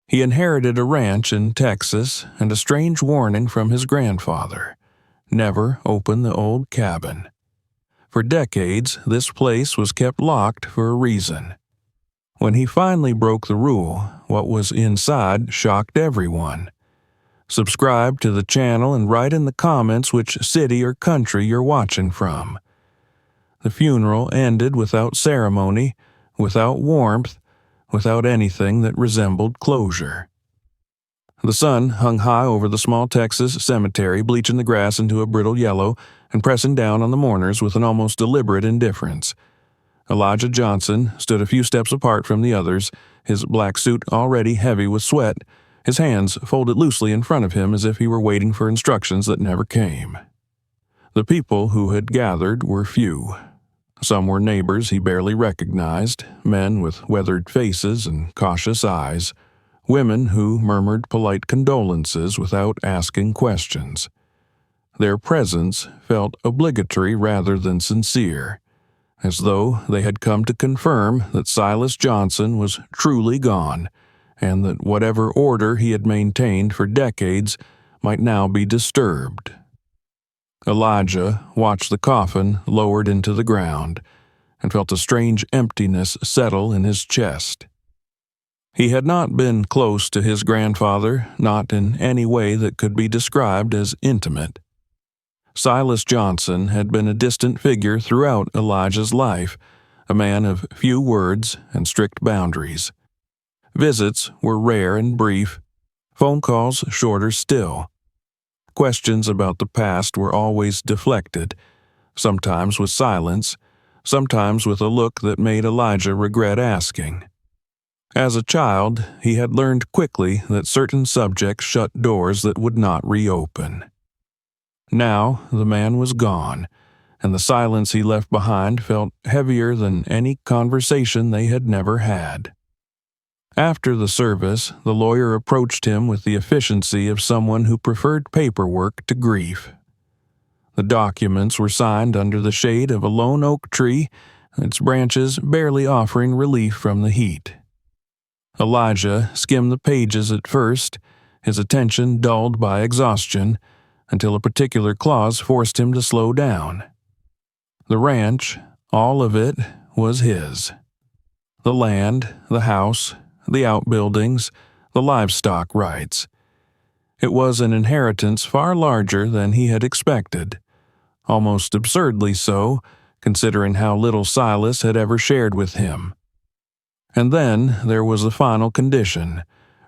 He inherited a ranch in Texas and a strange warning from his grandfather: never open the old cabin. For decades, this place was kept locked for a reason. When he finally broke the rule, what was inside shocked everyone. Subscribe to the channel and write in the comments which city or country you're watching from. The funeral ended without ceremony, without warmth, without anything that resembled closure. The sun hung high over the small Texas cemetery, bleaching the grass into a brittle yellow and pressing down on the mourners with an almost deliberate indifference. Elijah Johnson stood a few steps apart from the others, his black suit already heavy with sweat, his hands folded loosely in front of him as if he were waiting for instructions that never came. The people who had gathered were few. Some were neighbors he barely recognized, men with weathered faces and cautious eyes, women who murmured polite condolences without asking questions. Their presence felt obligatory rather than sincere, as though they had come to confirm that Silas Johnson was truly gone, and that whatever order he had maintained for decades might now be disturbed. Elijah watched the coffin lowered into the ground and felt a strange emptiness settle in his chest. He had not been close to his grandfather, not in any way that could be described as intimate. Silas Johnson had been a distant figure throughout Elijah's life, a man of few words and strict boundaries. Visits were rare and brief, phone calls shorter still. Questions about the past were always deflected, sometimes with silence, sometimes with a look that made Elijah regret asking. As a child, he had learned quickly that certain subjects shut doors that would not reopen. Now the man was gone, and the silence he left behind felt heavier than any conversation they had never had. After the service, the lawyer approached him with the efficiency of someone who preferred paperwork to grief. The documents were signed under the shade of a lone oak tree, its branches barely offering relief from the heat. Elijah skimmed the pages at first, his attention dulled by exhaustion, until a particular clause forced him to slow down. The ranch, all of it, was his. The land, the house, the outbuildings, the livestock rights. It was an inheritance far larger than he had expected, almost absurdly so, considering how little Silas had ever shared with him. And then there was the final condition,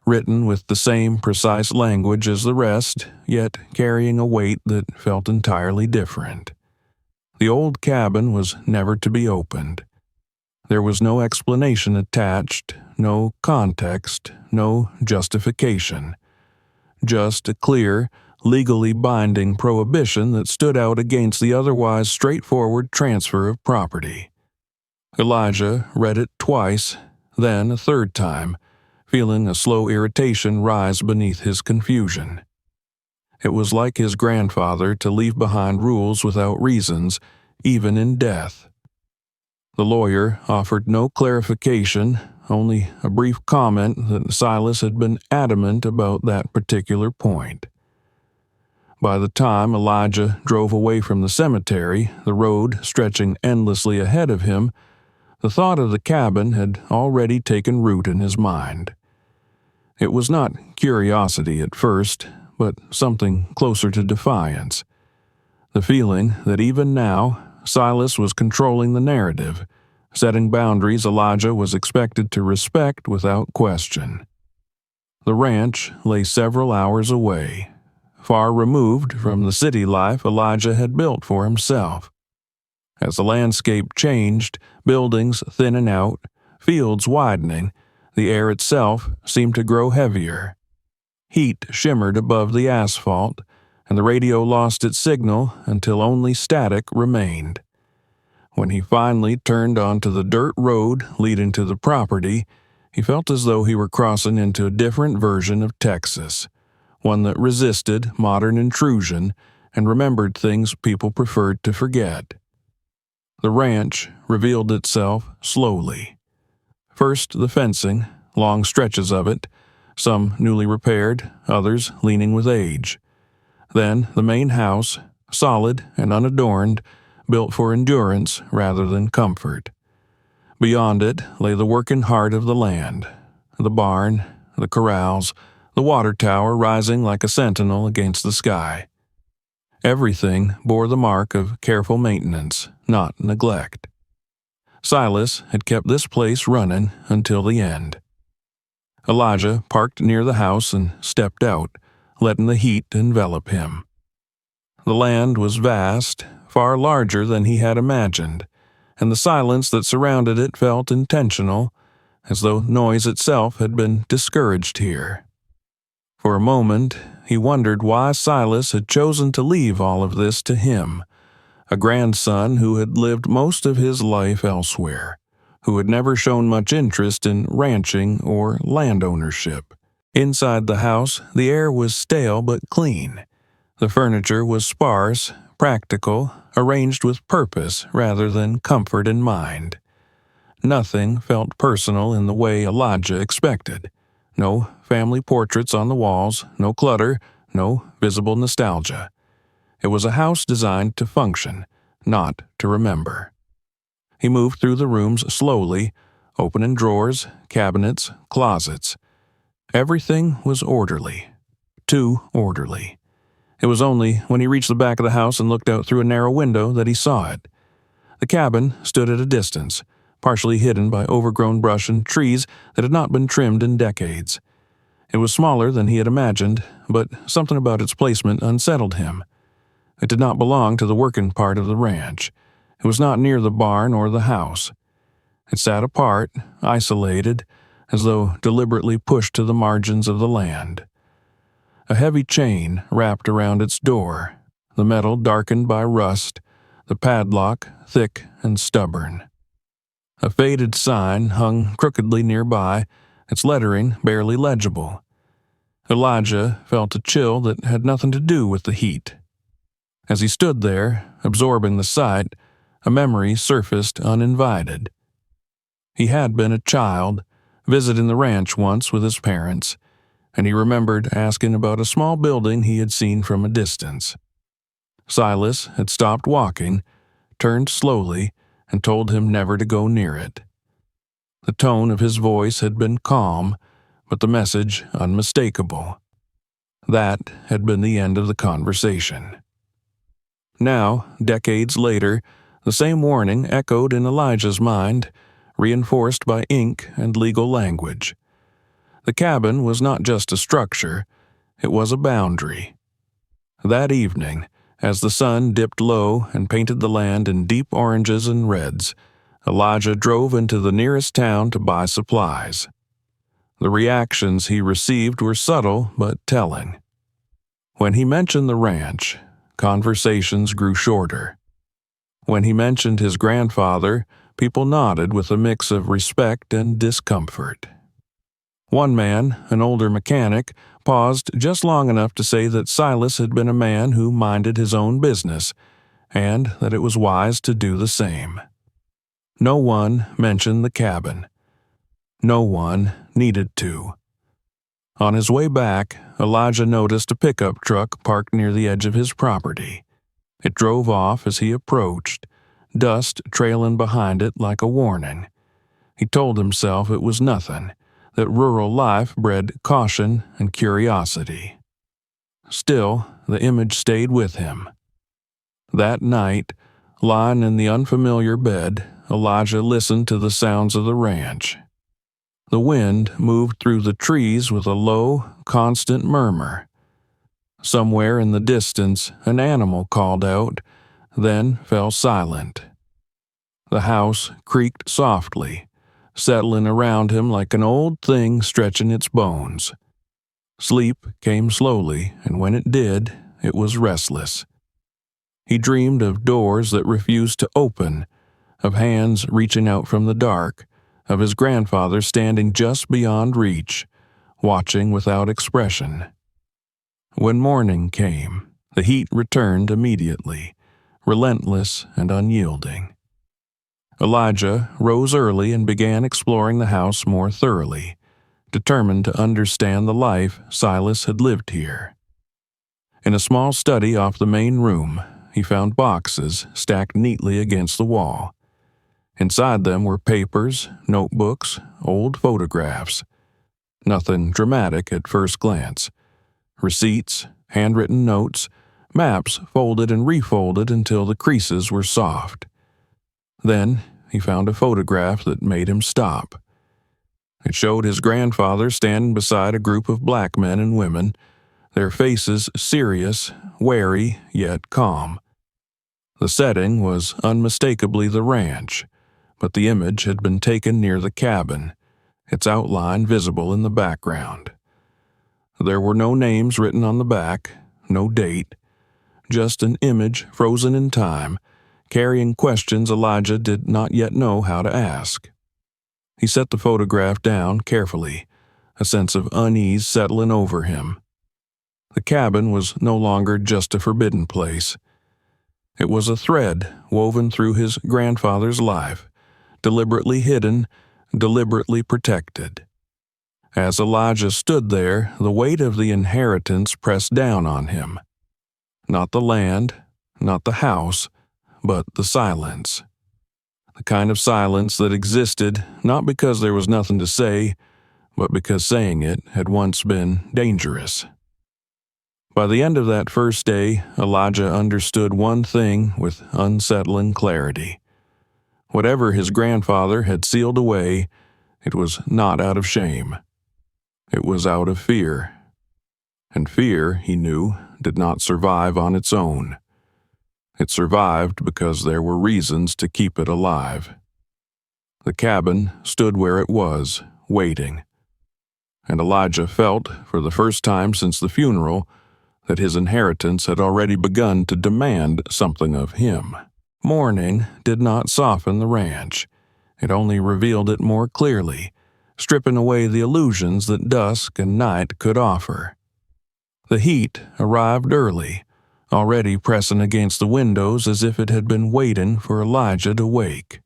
written with the same precise language as the rest, yet carrying a weight that felt entirely different. The old cabin was never to be opened. There was no explanation attached, no context, no justification. Just a clear, legally binding prohibition that stood out against the otherwise straightforward transfer of property. Elijah read it twice, then a third time, feeling a slow irritation rise beneath his confusion. It was like his grandfather to leave behind rules without reasons, even in death. The lawyer offered no clarification, only a brief comment that Silas had been adamant about that particular point. By the time Elijah drove away from the cemetery, the road stretching endlessly ahead of him, the thought of the cabin had already taken root in his mind. It was not curiosity at first, but something closer to defiance. The feeling that even now, Silas was controlling the narrative, setting boundaries Elijah was expected to respect without question. The ranch lay several hours away, far removed from the city life Elijah had built for himself. As the landscape changed, buildings thinning out, fields widening, the air itself seemed to grow heavier. Heat shimmered above the asphalt, and the radio lost its signal until only static remained. When he finally turned onto the dirt road leading to the property, he felt as though he were crossing into a different version of Texas, one that resisted modern intrusion and remembered things people preferred to forget. The ranch revealed itself slowly. First the fencing, long stretches of it, some newly repaired, others leaning with age. Then the main house, solid and unadorned, built for endurance rather than comfort. Beyond it lay the working heart of the land, the barn, the corrals, the water tower rising like a sentinel against the sky. Everything bore the mark of careful maintenance, not neglect. Silas had kept this place running until the end. Elijah parked near the house and stepped out, letting the heat envelop him. The land was vast, far larger than he had imagined, and the silence that surrounded it felt intentional, as though noise itself had been discouraged here. For a moment, he wondered why Silas had chosen to leave all of this to him, a grandson who had lived most of his life elsewhere, who had never shown much interest in ranching or land ownership. Inside the house, the air was stale but clean. The furniture was sparse, practical, arranged with purpose rather than comfort in mind. Nothing felt personal in the way Elijah expected. No family portraits on the walls, no clutter, no visible nostalgia. It was a house designed to function, not to remember. He moved through the rooms slowly, opening drawers, cabinets, closets. Everything was orderly. Too orderly. It was only when he reached the back of the house and looked out through a narrow window that he saw it. The cabin stood at a distance, partially hidden by overgrown brush and trees that had not been trimmed in decades. It was smaller than he had imagined, but something about its placement unsettled him. It did not belong to the working part of the ranch. It was not near the barn or the house. It sat apart, isolated, as though deliberately pushed to the margins of the land. A heavy chain wrapped around its door, the metal darkened by rust, the padlock thick and stubborn. A faded sign hung crookedly nearby, its lettering barely legible. Elijah felt a chill that had nothing to do with the heat. As he stood there, absorbing the sight, a memory surfaced uninvited. He had been a child, visiting the ranch once with his parents, and he remembered asking about a small building he had seen from a distance. Silas had stopped walking, turned slowly, and told him never to go near it. The tone of his voice had been calm, but the message unmistakable. That had been the end of the conversation. Now, decades later, the same warning echoed in Elijah's mind, reinforced by ink and legal language. The cabin was not just a structure, it was a boundary. That evening, as the sun dipped low and painted the land in deep oranges and reds, Elijah drove into the nearest town to buy supplies. The reactions he received were subtle but telling. When he mentioned the ranch, conversations grew shorter. When he mentioned his grandfather, people nodded with a mix of respect and discomfort. One man, an older mechanic, paused just long enough to say that Silas had been a man who minded his own business, and that it was wise to do the same. No one mentioned the cabin. No one needed to. On his way back, Elijah noticed a pickup truck parked near the edge of his property. It drove off as he approached, dust trailing behind it like a warning. He told himself it was nothing, that rural life bred caution and curiosity. Still, the image stayed with him. That night, lying in the unfamiliar bed, Elijah listened to the sounds of the ranch. The wind moved through the trees with a low, constant murmur. Somewhere in the distance, an animal called out, then fell silent. The house creaked softly, settling around him like an old thing stretching its bones. Sleep came slowly, and when it did, it was restless. He dreamed of doors that refused to open, of hands reaching out from the dark, of his grandfather standing just beyond reach, watching without expression. When morning came, the heat returned immediately, relentless and unyielding. Elijah rose early and began exploring the house more thoroughly, determined to understand the life Silas had lived here. In a small study off the main room, he found boxes stacked neatly against the wall. Inside them were papers, notebooks, old photographs. Nothing dramatic at first glance. Receipts, handwritten notes, maps folded and refolded until the creases were soft. Then he found a photograph that made him stop. It showed his grandfather standing beside a group of black men and women, their faces serious, wary, yet calm. The setting was unmistakably the ranch, but the image had been taken near the cabin, its outline visible in the background. There were no names written on the back, no date, just an image frozen in time, carrying questions Elijah did not yet know how to ask. He set the photograph down carefully, a sense of unease settling over him. The cabin was no longer just a forbidden place. It was a thread woven through his grandfather's life, deliberately hidden, deliberately protected. As Elijah stood there, the weight of the inheritance pressed down on him. Not the land, not the house, but the silence. The kind of silence that existed not because there was nothing to say, but because saying it had once been dangerous. By the end of that first day, Elijah understood one thing with unsettling clarity. Whatever his grandfather had sealed away, it was not out of shame. It was out of fear. And fear, he knew, did not survive on its own. It survived because there were reasons to keep it alive. The cabin stood where it was, waiting. And Elijah felt, for the first time since the funeral, that his inheritance had already begun to demand something of him. Mourning did not soften the ranch. It only revealed it more clearly, stripping away the illusions that dusk and night could offer. The heat arrived early, already pressing against the windows as if it had been waiting for Elijah to wake.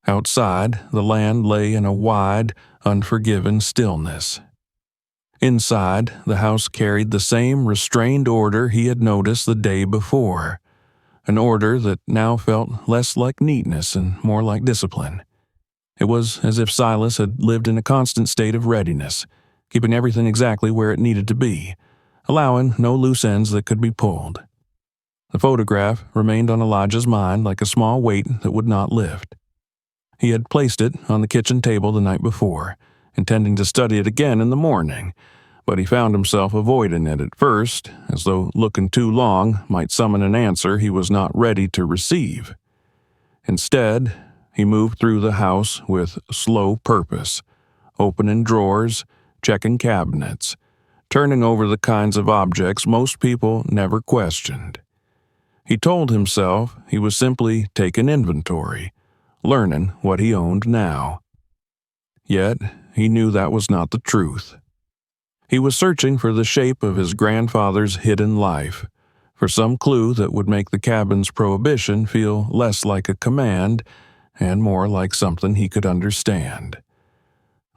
Outside, the land lay in a wide, unforgiving stillness. Inside, the house carried the same restrained order he had noticed the day before, an order that now felt less like neatness and more like discipline. It was as if Silas had lived in a constant state of readiness, keeping everything exactly where it needed to be, allowing no loose ends that could be pulled. The photograph remained on Elijah's mind like a small weight that would not lift. He had placed it on the kitchen table the night before, intending to study it again in the morning, but he found himself avoiding it at first, as though looking too long might summon an answer he was not ready to receive. Instead, he moved through the house with slow purpose, opening drawers, checking cabinets, turning over the kinds of objects most people never questioned. He told himself he was simply taking inventory, learning what he owned now. Yet, he knew that was not the truth. He was searching for the shape of his grandfather's hidden life, for some clue that would make the cabin's prohibition feel less like a command and more like something he could understand.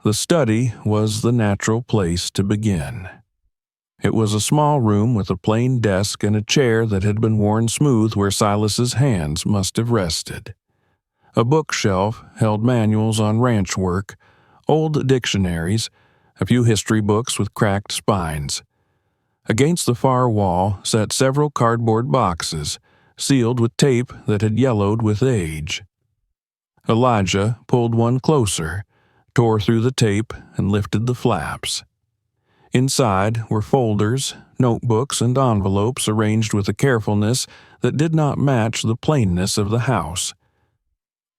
The study was the natural place to begin. It was a small room with a plain desk and a chair that had been worn smooth where Silas's hands must have rested. A bookshelf held manuals on ranch work, old dictionaries, a few history books with cracked spines. Against the far wall sat several cardboard boxes, sealed with tape that had yellowed with age. Elijah pulled one closer, tore through the tape, and lifted the flaps. Inside were folders, notebooks, and envelopes arranged with a carefulness that did not match the plainness of the house.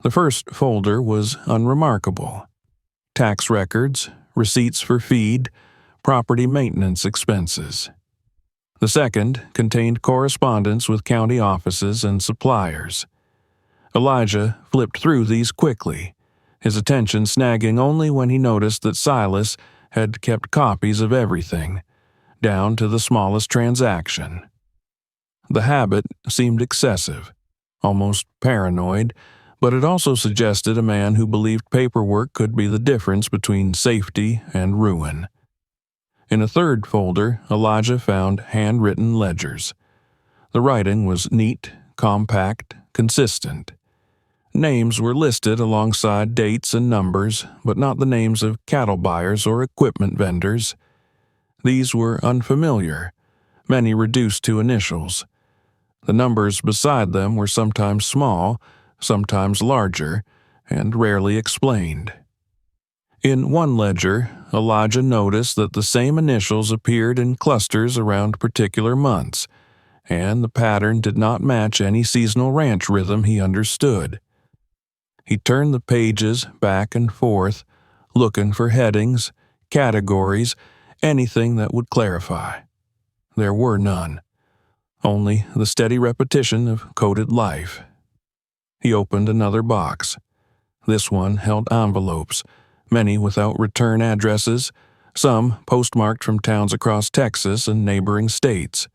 The first folder was unremarkable. Tax records, receipts for feed, property maintenance expenses. The second contained correspondence with county offices and suppliers. Elijah flipped through these quickly, his attention snagging only when he noticed that Silas had kept copies of everything, down to the smallest transaction. The habit seemed excessive, almost paranoid, but it also suggested a man who believed paperwork could be the difference between safety and ruin. In a third folder, Elijah found handwritten ledgers. The writing was neat, compact, consistent. Names were listed alongside dates and numbers, but not the names of cattle buyers or equipment vendors. These were unfamiliar, many reduced to initials. The numbers beside them were sometimes small, sometimes larger, and rarely explained. In one ledger, Elijah noticed that the same initials appeared in clusters around particular months, and the pattern did not match any seasonal ranch rhythm he understood. He turned the pages back and forth, looking for headings, categories, anything that would clarify. There were none, only the steady repetition of coded life. He opened another box. This one held envelopes, many without return addresses, some postmarked from towns across Texas and neighboring states.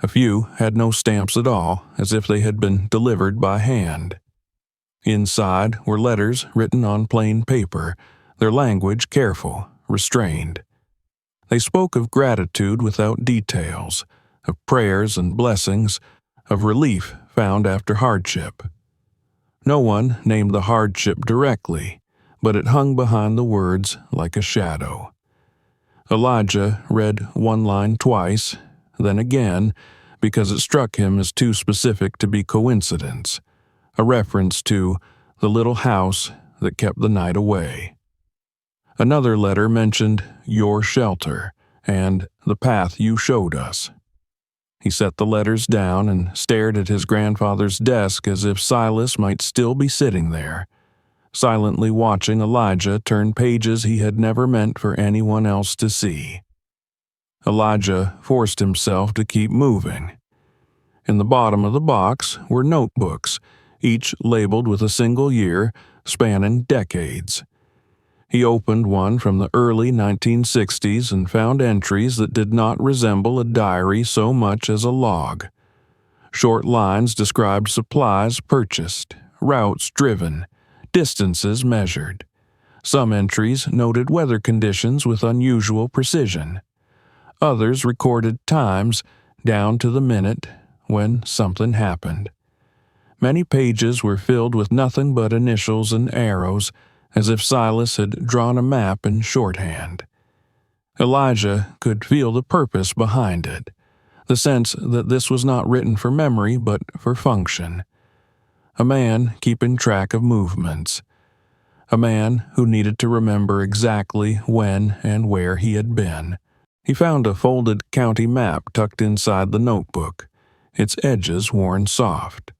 A few had no stamps at all, as if they had been delivered by hand. Inside were letters written on plain paper, their language careful, restrained. They spoke of gratitude without details, of prayers and blessings, of relief found after hardship. No one named the hardship directly, but it hung behind the words like a shadow. Elijah read one line twice, then again, because it struck him as too specific to be coincidence, a reference to the little house that kept the night away. Another letter mentioned your shelter and the path you showed us. He set the letters down and stared at his grandfather's desk as if Silas might still be sitting there, silently watching Elijah turn pages he had never meant for anyone else to see. Elijah forced himself to keep moving. In the bottom of the box were notebooks, each labeled with a single year, spanning decades. He opened one from the early 1960s and found entries that did not resemble a diary so much as a log. Short lines described supplies purchased, routes driven, distances measured. Some entries noted weather conditions with unusual precision. Others recorded times, down to the minute, when something happened. Many pages were filled with nothing but initials and arrows, as if Silas had drawn a map in shorthand. Elijah could feel the purpose behind it, the sense that this was not written for memory but for function. A man keeping track of movements. A man who needed to remember exactly when and where he had been. He found a folded county map tucked inside the notebook, its edges worn soft.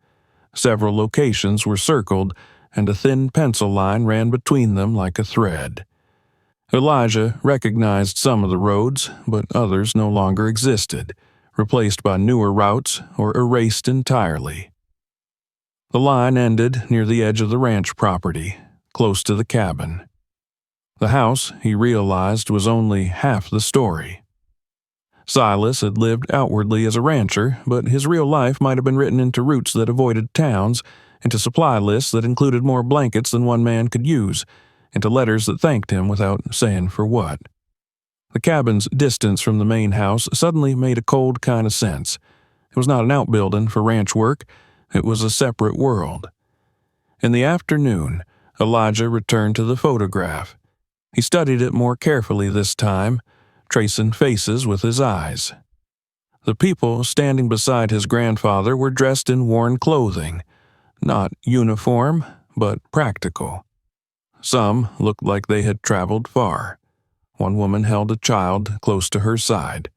Several locations were circled, and a thin pencil line ran between them like a thread. Elijah recognized some of the roads, but others no longer existed, replaced by newer routes or erased entirely. The line ended near the edge of the ranch property, close to the cabin. The house, he realized, was only half the story. Silas had lived outwardly as a rancher, but his real life might have been written into routes that avoided towns, into supply lists that included more blankets than one man could use, into letters that thanked him without saying for what. The cabin's distance from the main house suddenly made a cold kind of sense. It was not an outbuilding for ranch work, it was a separate world. In the afternoon, Elijah returned to the photograph. He studied it more carefully this time, tracing faces with his eyes. The people standing beside his grandfather were dressed in worn clothing, not uniform, but practical. Some looked like they had traveled far. One woman held a child close to her side.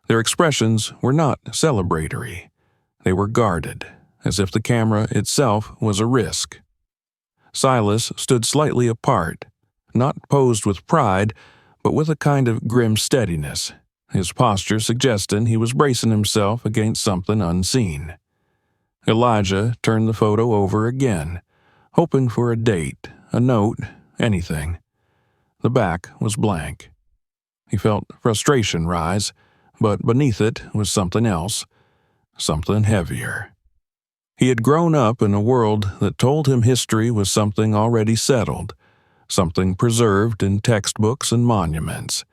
Their expressions were not celebratory. They were guarded, as if the camera itself was a risk. Silas stood slightly apart, not posed with pride, but with a kind of grim steadiness, his posture suggesting he was bracing himself against something unseen. Elijah turned the photo over again, hoping for a date, a note, anything. The back was blank. He felt frustration rise, but beneath it was something else, something heavier. He had grown up in a world that told him history was something already settled, something preserved in textbooks and monuments.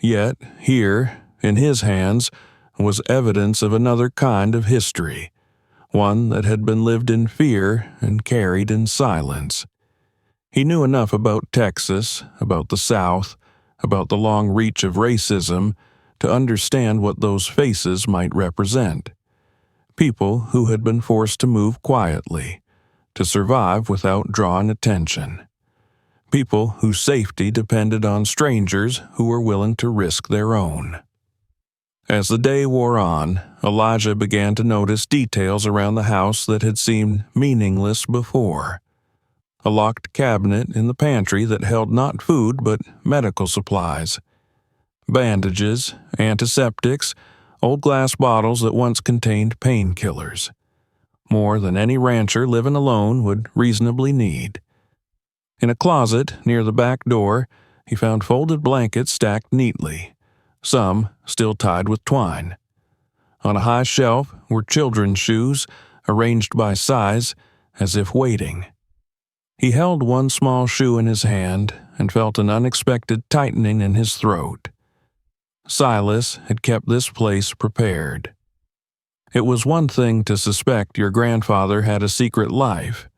Yet, here, in his hands, was evidence of another kind of history, one that had been lived in fear and carried in silence. He knew enough about Texas, about the South, about the long reach of racism, to understand what those faces might represent. People who had been forced to move quietly, to survive without drawing attention. People whose safety depended on strangers who were willing to risk their own. As the day wore on, Elijah began to notice details around the house that had seemed meaningless before. A locked cabinet in the pantry that held not food but medical supplies. Bandages, antiseptics, old glass bottles that once contained painkillers. More than any rancher living alone would reasonably need. In a closet near the back door, he found folded blankets stacked neatly, some still tied with twine. On a high shelf were children's shoes, arranged by size, as if waiting. He held one small shoe in his hand and felt an unexpected tightening in his throat. Silas had kept this place prepared. It was one thing to suspect your grandfather had a secret life.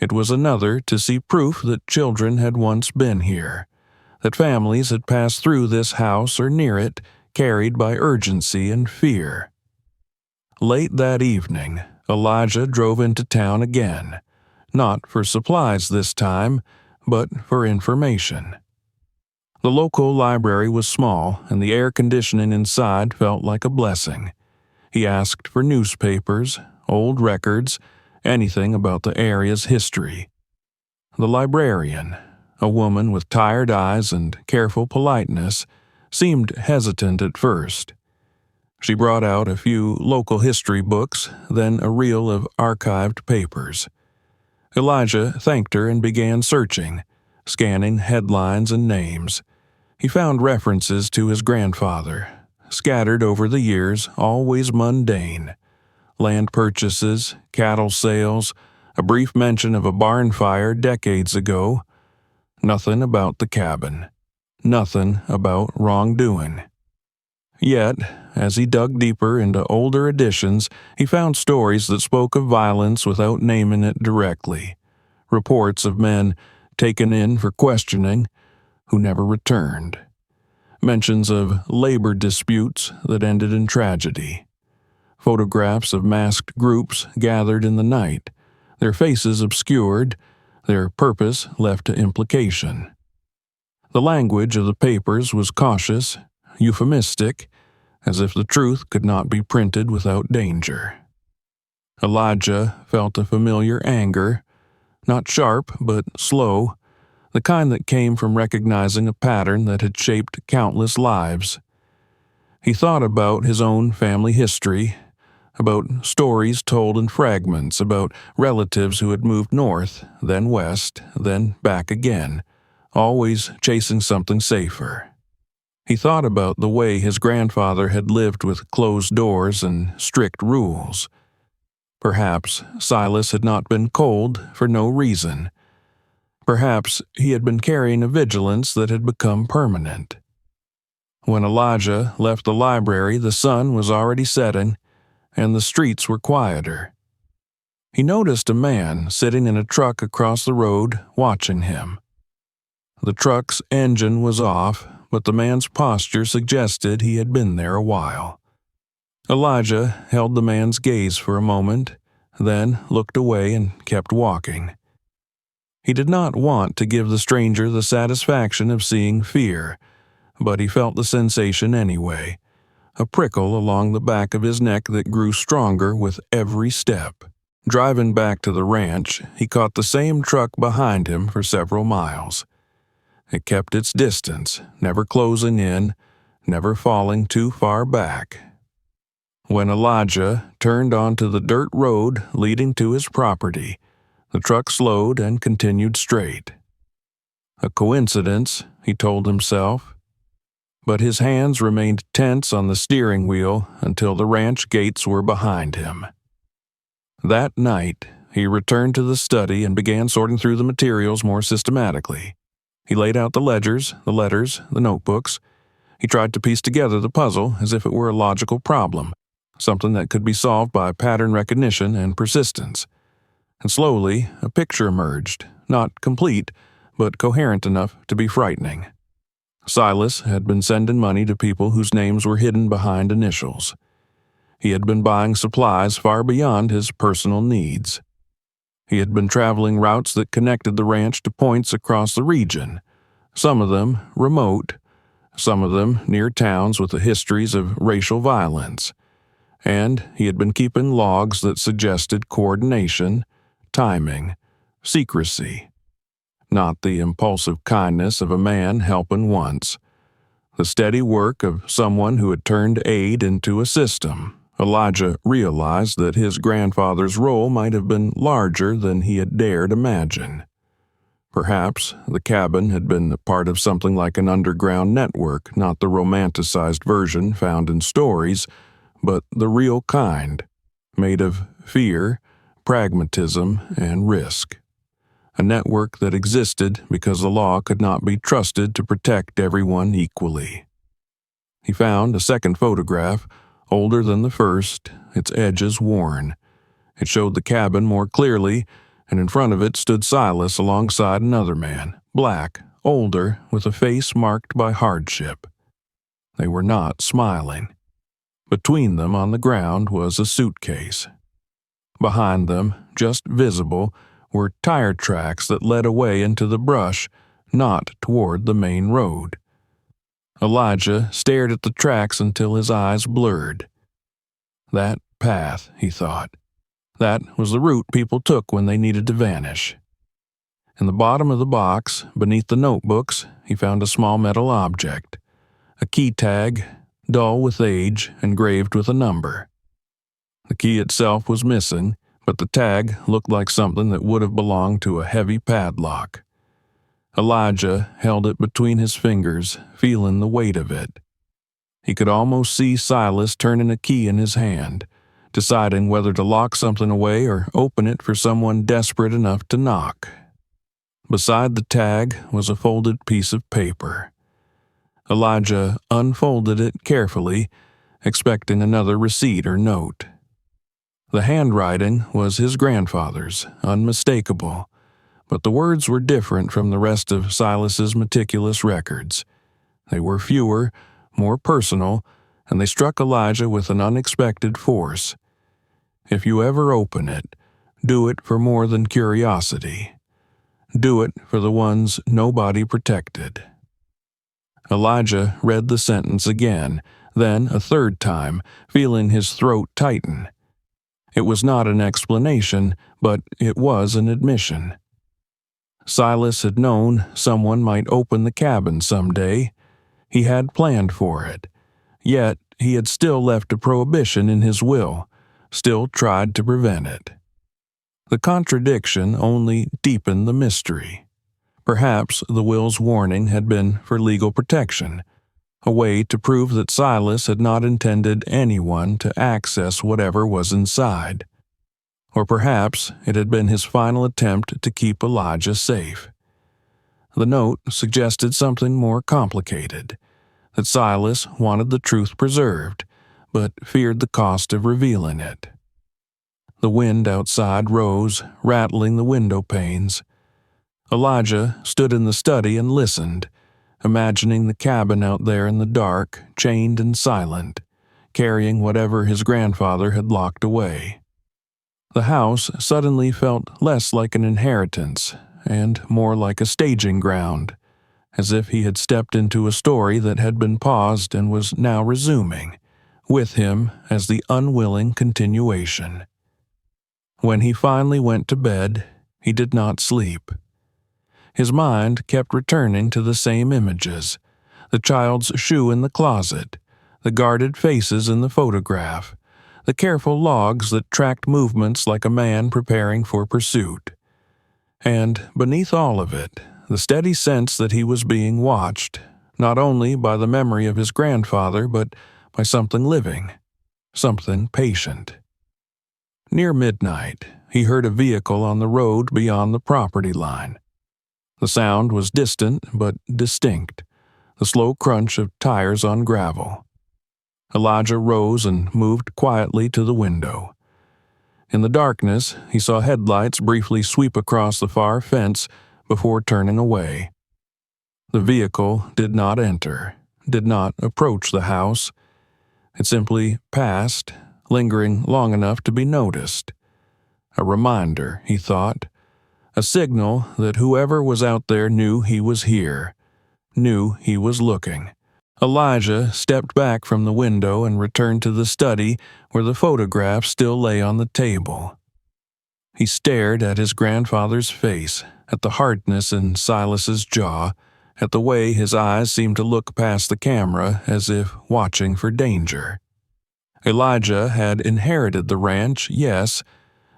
It was another to see proof that children had once been here, that families had passed through this house or near it, carried by urgency and fear. Late that evening, Elijah drove into town again, not for supplies this time, but for information. The local library was small, and the air conditioning inside felt like a blessing. He asked for newspapers, old records, anything about the area's history. The librarian, a woman with tired eyes and careful politeness, seemed hesitant at first. She brought out a few local history books, then a reel of archived papers. Elijah thanked her and began searching, scanning headlines and names. He found references to his grandfather, scattered over the years, always mundane. Land purchases, cattle sales, a brief mention of a barn fire decades ago. Nothing about the cabin. Nothing about wrongdoing. Yet, as he dug deeper into older editions, he found stories that spoke of violence without naming it directly. Reports of men taken in for questioning who never returned. Mentions of labor disputes that ended in tragedy. Photographs of masked groups gathered in the night, their faces obscured, their purpose left to implication. The language of the papers was cautious, euphemistic, as if the truth could not be printed without danger. Elijah felt a familiar anger, not sharp but slow, the kind that came from recognizing a pattern that had shaped countless lives. He thought about his own family history, about stories told in fragments, about relatives who had moved north, then west, then back again, always chasing something safer. He thought about the way his grandfather had lived with closed doors and strict rules. Perhaps Silas had not been cold for no reason. Perhaps he had been carrying a vigilance that had become permanent. When Elijah left the library, the sun was already setting, and the streets were quieter. He noticed a man sitting in a truck across the road, watching him. The truck's engine was off, but the man's posture suggested he had been there a while. Elijah held the man's gaze for a moment, then looked away and kept walking. He did not want to give the stranger the satisfaction of seeing fear, but he felt the sensation anyway, a prickle along the back of his neck that grew stronger with every step. Driving back to the ranch, he caught the same truck behind him for several miles. It kept its distance, never closing in, never falling too far back. When Elijah turned onto the dirt road leading to his property, the truck slowed and continued straight. A coincidence, he told himself, but his hands remained tense on the steering wheel until the ranch gates were behind him. That night, he returned to the study and began sorting through the materials more systematically. He laid out the ledgers, the letters, the notebooks. He tried to piece together the puzzle as if it were a logical problem, something that could be solved by pattern recognition and persistence. And slowly, a picture emerged, not complete, but coherent enough to be frightening. Silas had been sending money to people whose names were hidden behind initials. He had been buying supplies far beyond his personal needs. He had been traveling routes that connected the ranch to points across the region, some of them remote, some of them near towns with the histories of racial violence. And he had been keeping logs that suggested coordination, timing, secrecy. Not the impulsive kindness of a man helping once. The steady work of someone who had turned aid into a system. Elijah realized that his grandfather's role might have been larger than he had dared imagine. Perhaps the cabin had been part of something like an underground network, not the romanticized version found in stories, but the real kind, made of fear, pragmatism, and risk. A network that existed because the law could not be trusted to protect everyone equally. He found a second photograph, older than the first, its edges worn. It showed the cabin more clearly, and in front of it stood Silas alongside another man, black, older, with a face marked by hardship. They were not smiling. Between them on the ground was a suitcase. Behind them, just visible, were tire tracks that led away into the brush, not toward the main road. Elijah stared at the tracks until his eyes blurred. That path, he thought. That was the route people took when they needed to vanish. In the bottom of the box, beneath the notebooks, he found a small metal object. A key tag, dull with age, engraved with a number. The key itself was missing, but the tag looked like something that would have belonged to a heavy padlock. Elijah held it between his fingers, feeling the weight of it. He could almost see Silas turning a key in his hand, deciding whether to lock something away or open it for someone desperate enough to knock. Beside the tag was a folded piece of paper. Elijah unfolded it carefully, expecting another receipt or note. The handwriting was his grandfather's, unmistakable, but the words were different from the rest of Silas's meticulous records. They were fewer, more personal, and they struck Elijah with an unexpected force. If you ever open it, do it for more than curiosity. Do it for the ones nobody protected. Elijah read the sentence again, then a third time, feeling his throat tighten. It was not an explanation, but it was an admission. Silas had known someone might open the cabin someday. He had planned for it. Yet he had still left a prohibition in his will, still tried to prevent it. The contradiction only deepened the mystery. Perhaps the will's warning had been for legal protection, a way to prove that Silas had not intended anyone to access whatever was inside. Or perhaps it had been his final attempt to keep Elijah safe. The note suggested something more complicated, that Silas wanted the truth preserved, but feared the cost of revealing it. The wind outside rose, rattling the window panes. Elijah stood in the study and listened, imagining the cabin out there in the dark, chained and silent, carrying whatever his grandfather had locked away. The house suddenly felt less like an inheritance and more like a staging ground, as if he had stepped into a story that had been paused and was now resuming, with him as the unwilling continuation. When he finally went to bed, he did not sleep. His mind kept returning to the same images, the child's shoe in the closet, the guarded faces in the photograph, the careful logs that tracked movements like a man preparing for pursuit. And beneath all of it, the steady sense that he was being watched, not only by the memory of his grandfather, but by something living, something patient. Near midnight, he heard a vehicle on the road beyond the property line. The sound was distant but distinct, the slow crunch of tires on gravel. Elijah rose and moved quietly to the window. In the darkness, he saw headlights briefly sweep across the far fence before turning away. The vehicle did not enter, did not approach the house. It simply passed, lingering long enough to be noticed. A reminder, he thought, a signal that whoever was out there knew he was here, knew he was looking. Elijah stepped back from the window and returned to the study where the photograph still lay on the table. He stared at his grandfather's face, at the hardness in Silas's jaw, at the way his eyes seemed to look past the camera as if watching for danger. Elijah had inherited the ranch, yes,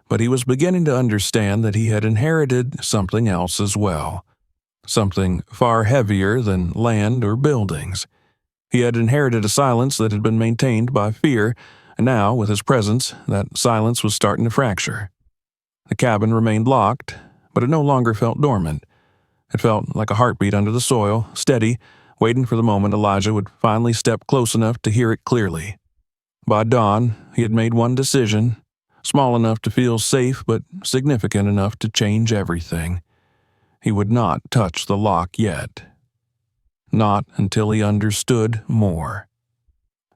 but he was beginning to understand that he had inherited something else as well, something far heavier than land or buildings. He had inherited a silence that had been maintained by fear, and now, with his presence, that silence was starting to fracture. The cabin remained locked, but it no longer felt dormant. It felt like a heartbeat under the soil, steady, waiting for the moment Elijah would finally step close enough to hear it clearly. By dawn, he had made one decision, small enough to feel safe but significant enough to change everything. He would not touch the lock yet. Not until he understood more.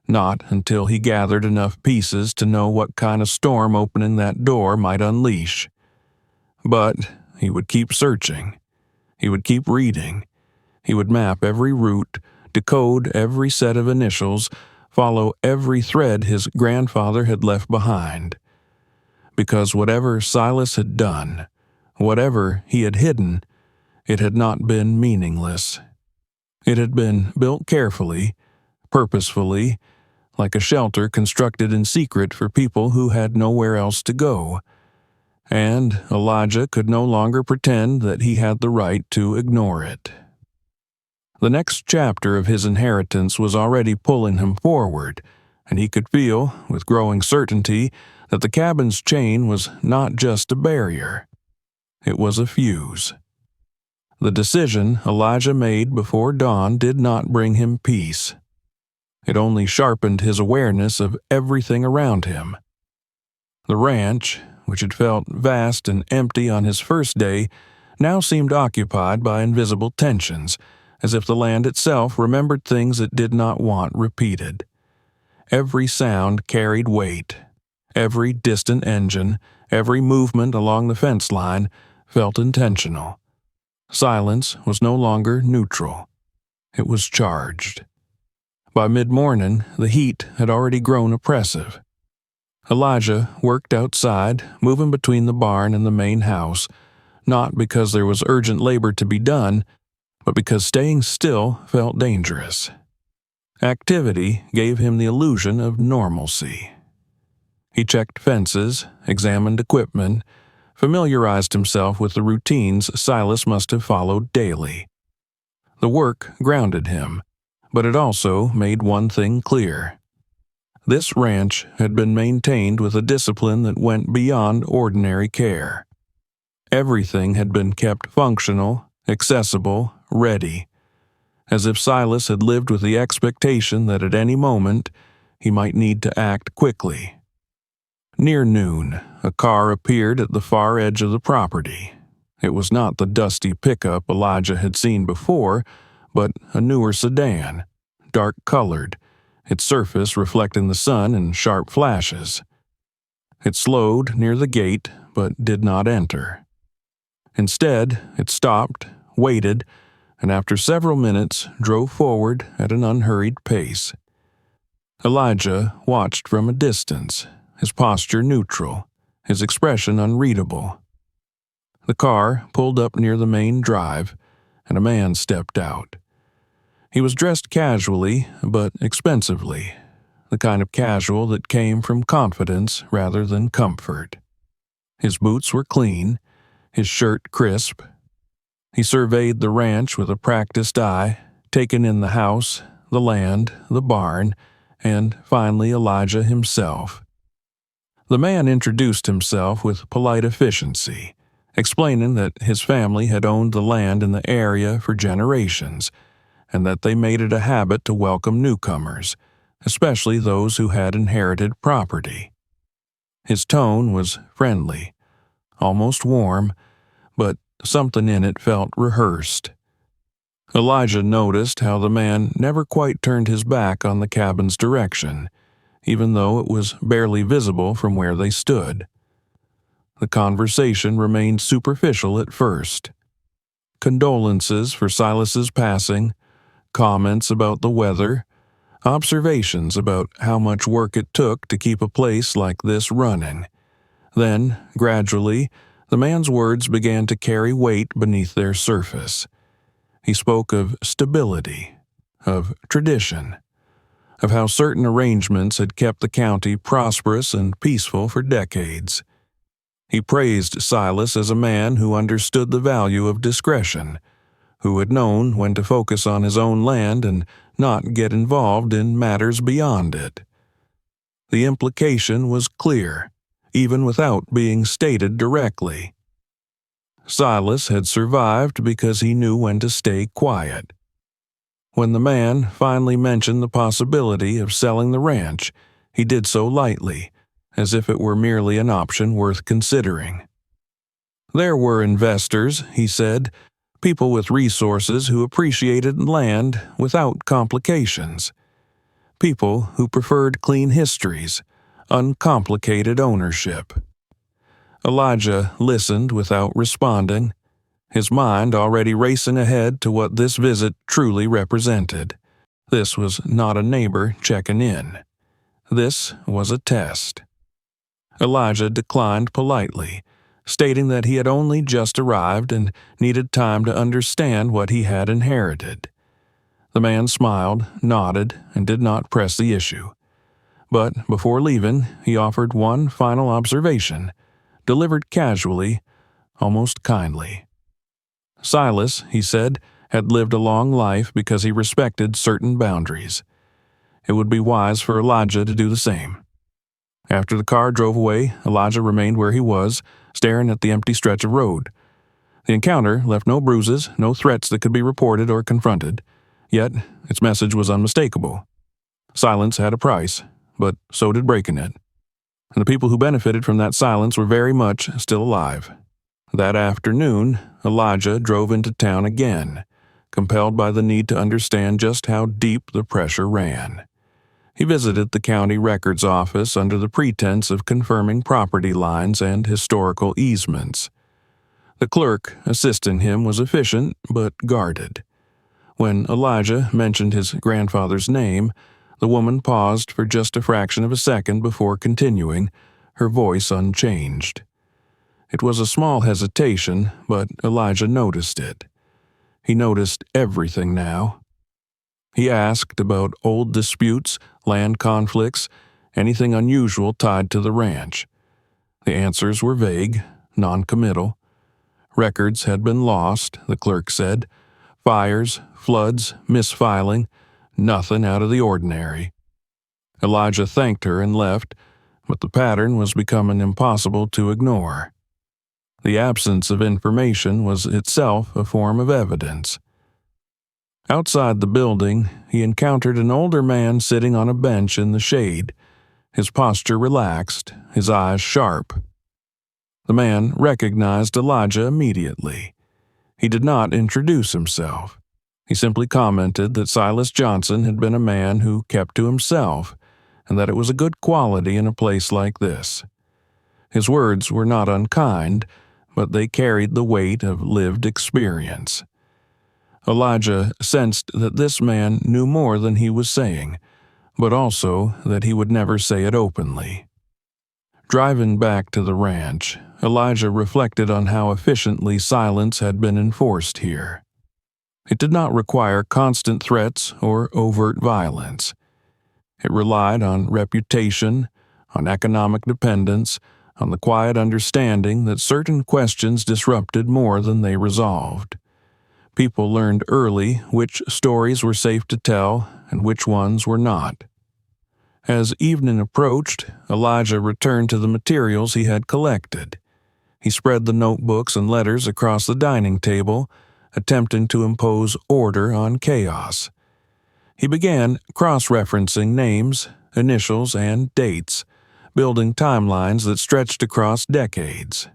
Not until he gathered enough pieces to know what kind of storm opening that door might unleash. But he would keep searching. He would keep reading. He would map every route, decode every set of initials, follow every thread his grandfather had left behind. Because whatever Silas had done, whatever he had hidden, it had not been meaningless. It had been built carefully, purposefully, like a shelter constructed in secret for people who had nowhere else to go. And Elijah could no longer pretend that he had the right to ignore it. The next chapter of his inheritance was already pulling him forward, and he could feel, with growing certainty, that the cabin's chain was not just a barrier. It was a fuse. The decision Elijah made before dawn did not bring him peace. It only sharpened his awareness of everything around him. The ranch, which had felt vast and empty on his first day, now seemed occupied by invisible tensions, as if the land itself remembered things it did not want repeated. Every sound carried weight. Every distant engine, every movement along the fence line felt intentional. Silence was no longer neutral. It was charged. By mid-morning, the heat had already grown oppressive. Elijah worked outside, moving between the barn and the main house, not because there was urgent labor to be done, but because staying still felt dangerous. Activity gave him the illusion of normalcy. He checked fences, examined equipment, familiarized himself with the routines Silas must have followed daily. The work grounded him, but it also made one thing clear. This ranch had been maintained with a discipline that went beyond ordinary care. Everything had been kept functional, accessible, ready, as if Silas had lived with the expectation that at any moment he might need to act quickly. Near noon, a car appeared at the far edge of the property. It was not the dusty pickup Elijah had seen before, but a newer sedan, dark-colored, its surface reflecting the sun in sharp flashes. It slowed near the gate, but did not enter. Instead, it stopped, waited, and after several minutes drove forward at an unhurried pace. Elijah watched from a distance, his posture neutral, his expression unreadable. The car pulled up near the main drive, and a man stepped out. He was dressed casually, but expensively, the kind of casual that came from confidence rather than comfort. His boots were clean, his shirt crisp. He surveyed the ranch with a practiced eye, taking in the house, the land, the barn, and finally Elijah himself. The man introduced himself with polite efficiency, explaining that his family had owned the land in the area for generations, and that they made it a habit to welcome newcomers, especially those who had inherited property. His tone was friendly, almost warm, but something in it felt rehearsed. Elijah noticed how the man never quite turned his back on the cabin's direction, even though it was barely visible from where they stood. The conversation remained superficial at first. Condolences for Silas's passing, comments about the weather, observations about how much work it took to keep a place like this running. Then, gradually, the man's words began to carry weight beneath their surface. He spoke of stability, of tradition, of how certain arrangements had kept the county prosperous and peaceful for decades. He praised Silas as a man who understood the value of discretion, who had known when to focus on his own land and not get involved in matters beyond it. The implication was clear, even without being stated directly. Silas had survived because he knew when to stay quiet. When the man finally mentioned the possibility of selling the ranch, he did so lightly, as if it were merely an option worth considering. There were investors, he said, people with resources who appreciated land without complications. People who preferred clean histories, uncomplicated ownership. Elijah listened without responding, his mind already racing ahead to what this visit truly represented. This was not a neighbor checking in. This was a test. Elijah declined politely, stating that he had only just arrived and needed time to understand what he had inherited. The man smiled, nodded, and did not press the issue. But before leaving, he offered one final observation, delivered casually, almost kindly. Silas, he said, had lived a long life because he respected certain boundaries. It would be wise for Elijah to do the same. After the car drove away, Elijah remained where he was, staring at the empty stretch of road. The encounter left no bruises, no threats that could be reported or confronted, yet its message was unmistakable. Silence had a price, but so did breaking it. And the people who benefited from that silence were very much still alive. That afternoon, Elijah drove into town again, compelled by the need to understand just how deep the pressure ran. He visited the county records office under the pretense of confirming property lines and historical easements. The clerk assisting him was efficient but guarded. When Elijah mentioned his grandfather's name, the woman paused for just a fraction of a second before continuing, her voice unchanged. It was a small hesitation, but Elijah noticed it. He noticed everything now. He asked about old disputes, land conflicts, anything unusual tied to the ranch. The answers were vague, non-committal. Records had been lost, the clerk said. Fires, floods, misfiling, nothing out of the ordinary. Elijah thanked her and left, but the pattern was becoming impossible to ignore. The absence of information was itself a form of evidence. Outside the building, he encountered an older man sitting on a bench in the shade, his posture relaxed, his eyes sharp. The man recognized Elijah immediately. He did not introduce himself. He simply commented that Silas Johnson had been a man who kept to himself, and that it was a good quality in a place like this. His words were not unkind, but they carried the weight of lived experience. Elijah sensed that this man knew more than he was saying, but also that he would never say it openly. Driving back to the ranch, Elijah reflected on how efficiently silence had been enforced here. It did not require constant threats or overt violence. It relied on reputation, on economic dependence, on the quiet understanding that certain questions disrupted more than they resolved. People learned early which stories were safe to tell and which ones were not. As evening approached, Elijah returned to the materials he had collected. He spread the notebooks and letters across the dining table, attempting to impose order on chaos. He began cross-referencing names, initials, and dates, building timelines that stretched across decades.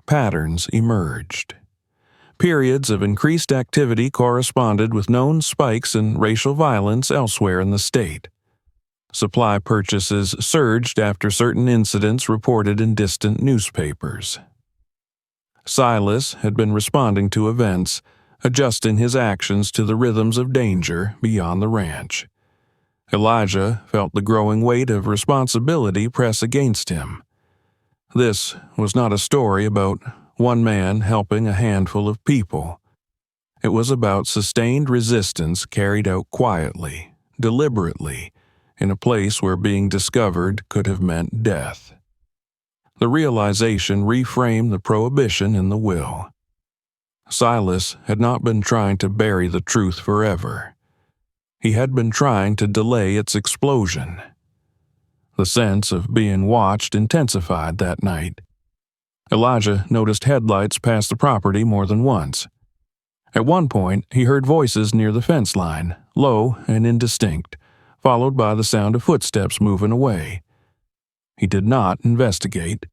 Patterns emerged. Periods of increased activity corresponded with known spikes in racial violence elsewhere in the state. Supply purchases surged after certain incidents reported in distant newspapers. Silas had been responding to events, adjusting his actions to the rhythms of danger beyond the ranch. Elijah felt the growing weight of responsibility press against him. This was not a story about one man helping a handful of people. It was about sustained resistance carried out quietly, deliberately, in a place where being discovered could have meant death. The realization reframed the prohibition in the will. Silas had not been trying to bury the truth forever. He had been trying to delay its explosion. The sense of being watched intensified that night. Elijah noticed headlights pass the property more than once. At one point, he heard voices near the fence line, low and indistinct, followed by the sound of footsteps moving away. He did not investigate.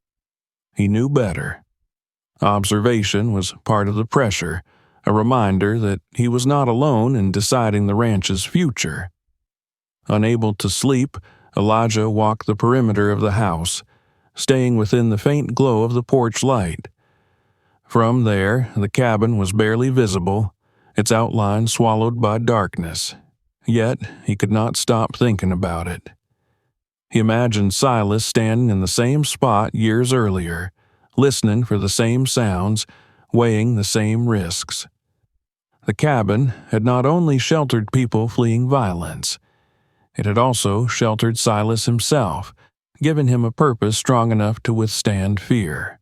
He knew better. Observation was part of the pressure, a reminder that he was not alone in deciding the ranch's future. Unable to sleep, Elijah walked the perimeter of the house, staying within the faint glow of the porch light. From there, the cabin was barely visible, its outline swallowed by darkness. Yet, he could not stop thinking about it. He imagined Silas standing in the same spot years earlier, listening for the same sounds, weighing the same risks. The cabin had not only sheltered people fleeing violence, it had also sheltered Silas himself, giving him a purpose strong enough to withstand fear.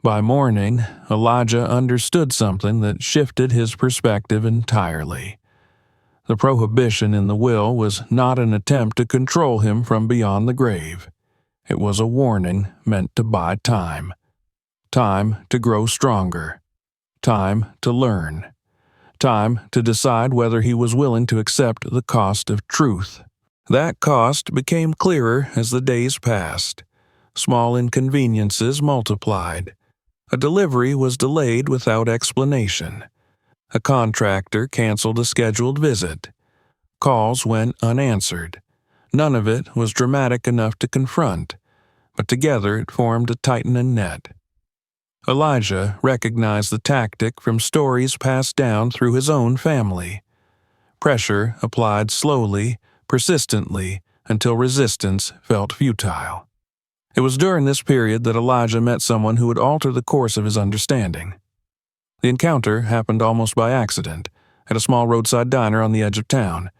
By morning, Elijah understood something that shifted his perspective entirely. The prohibition in the will was not an attempt to control him from beyond the grave. It was a warning meant to buy time. Time to grow stronger. Time to learn. Time to decide whether he was willing to accept the cost of truth. That cost became clearer as the days passed. Small inconveniences multiplied. A delivery was delayed without explanation. A contractor canceled a scheduled visit. Calls went unanswered. None of it was dramatic enough to confront, but together it formed a tightening net. Elijah recognized the tactic from stories passed down through his own family. Pressure applied slowly, persistently, until resistance felt futile. It was during this period that Elijah met someone who would alter the course of his understanding. The encounter happened almost by accident, at a small roadside diner on the edge of town.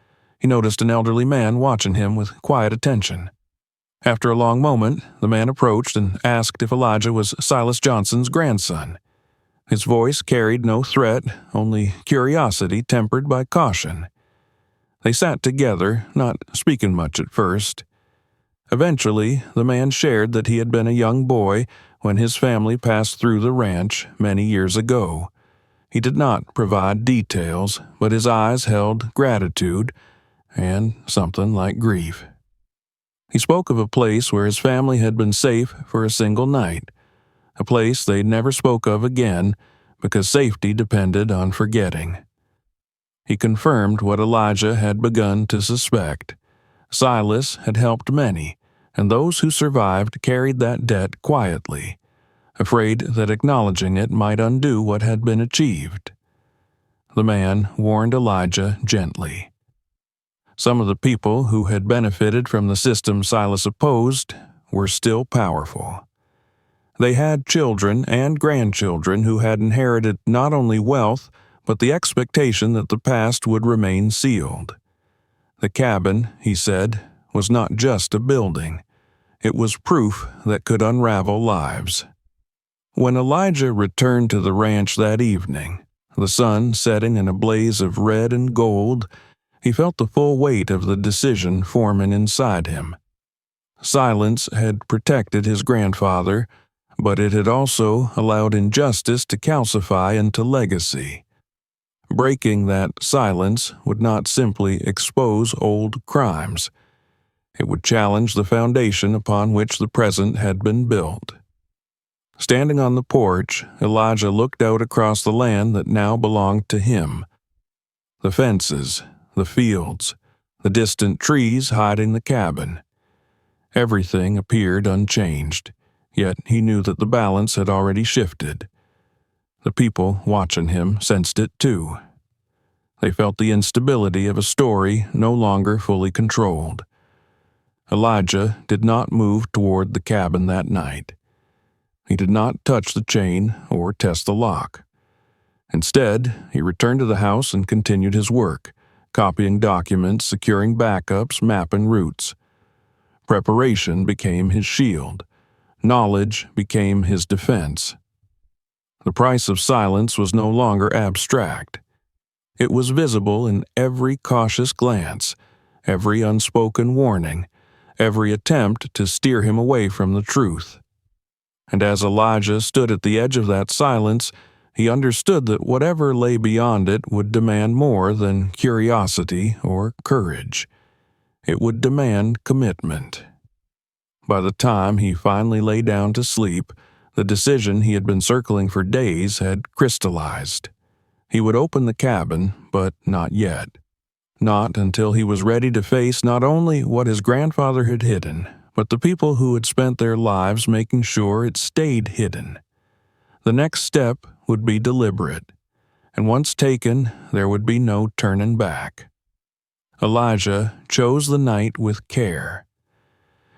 He noticed an elderly man watching him with quiet attention. After a long moment, the man approached and asked if Elijah was Silas Johnson's grandson. His voice carried no threat, only curiosity tempered by caution. They sat together, not speaking much at first. Eventually, the man shared that he had been a young boy when his family passed through the ranch many years ago. He did not provide details, but his eyes held gratitude and something like grief. He spoke of a place where his family had been safe for a single night, a place they never spoke of again because safety depended on forgetting. He confirmed what Elijah had begun to suspect. Silas had helped many, and those who survived carried that debt quietly, afraid that acknowledging it might undo what had been achieved. The man warned Elijah gently. Some of the people who had benefited from the system Silas opposed were still powerful. They had children and grandchildren who had inherited not only wealth, but the expectation that the past would remain sealed. The cabin, he said, was not just a building. It was proof that could unravel lives. When Elijah returned to the ranch that evening, the sun setting in a blaze of red and gold, He felt the full weight of the decision forming inside him. Silence had protected his grandfather, but it had also allowed injustice to calcify into legacy. Breaking that silence would not simply expose old crimes. It would challenge the foundation upon which the present had been built. Standing on the porch, Elijah looked out across the land that now belonged to him. The fences, the fields, the distant trees hiding the cabin. Everything appeared unchanged, yet he knew that the balance had already shifted. The people watching him sensed it too. They felt the instability of a story no longer fully controlled. Elijah did not move toward the cabin that night. He did not touch the chain or test the lock. Instead, he returned to the house and continued his work, copying documents, securing backups, mapping routes. Preparation became his shield. Knowledge became his defense. The price of silence was no longer abstract. It was visible in every cautious glance, every unspoken warning, every attempt to steer him away from the truth. And as Elijah stood at the edge of that silence, he understood that whatever lay beyond it would demand more than curiosity or courage. It would demand commitment. By the time he finally lay down to sleep, the decision he had been circling for days had crystallized. He would open the cabin, but not yet. Not until he was ready to face not only what his grandfather had hidden, but the people who had spent their lives making sure it stayed hidden. The next step would be deliberate, and once taken, there would be no turning back. Elijah chose the night with care.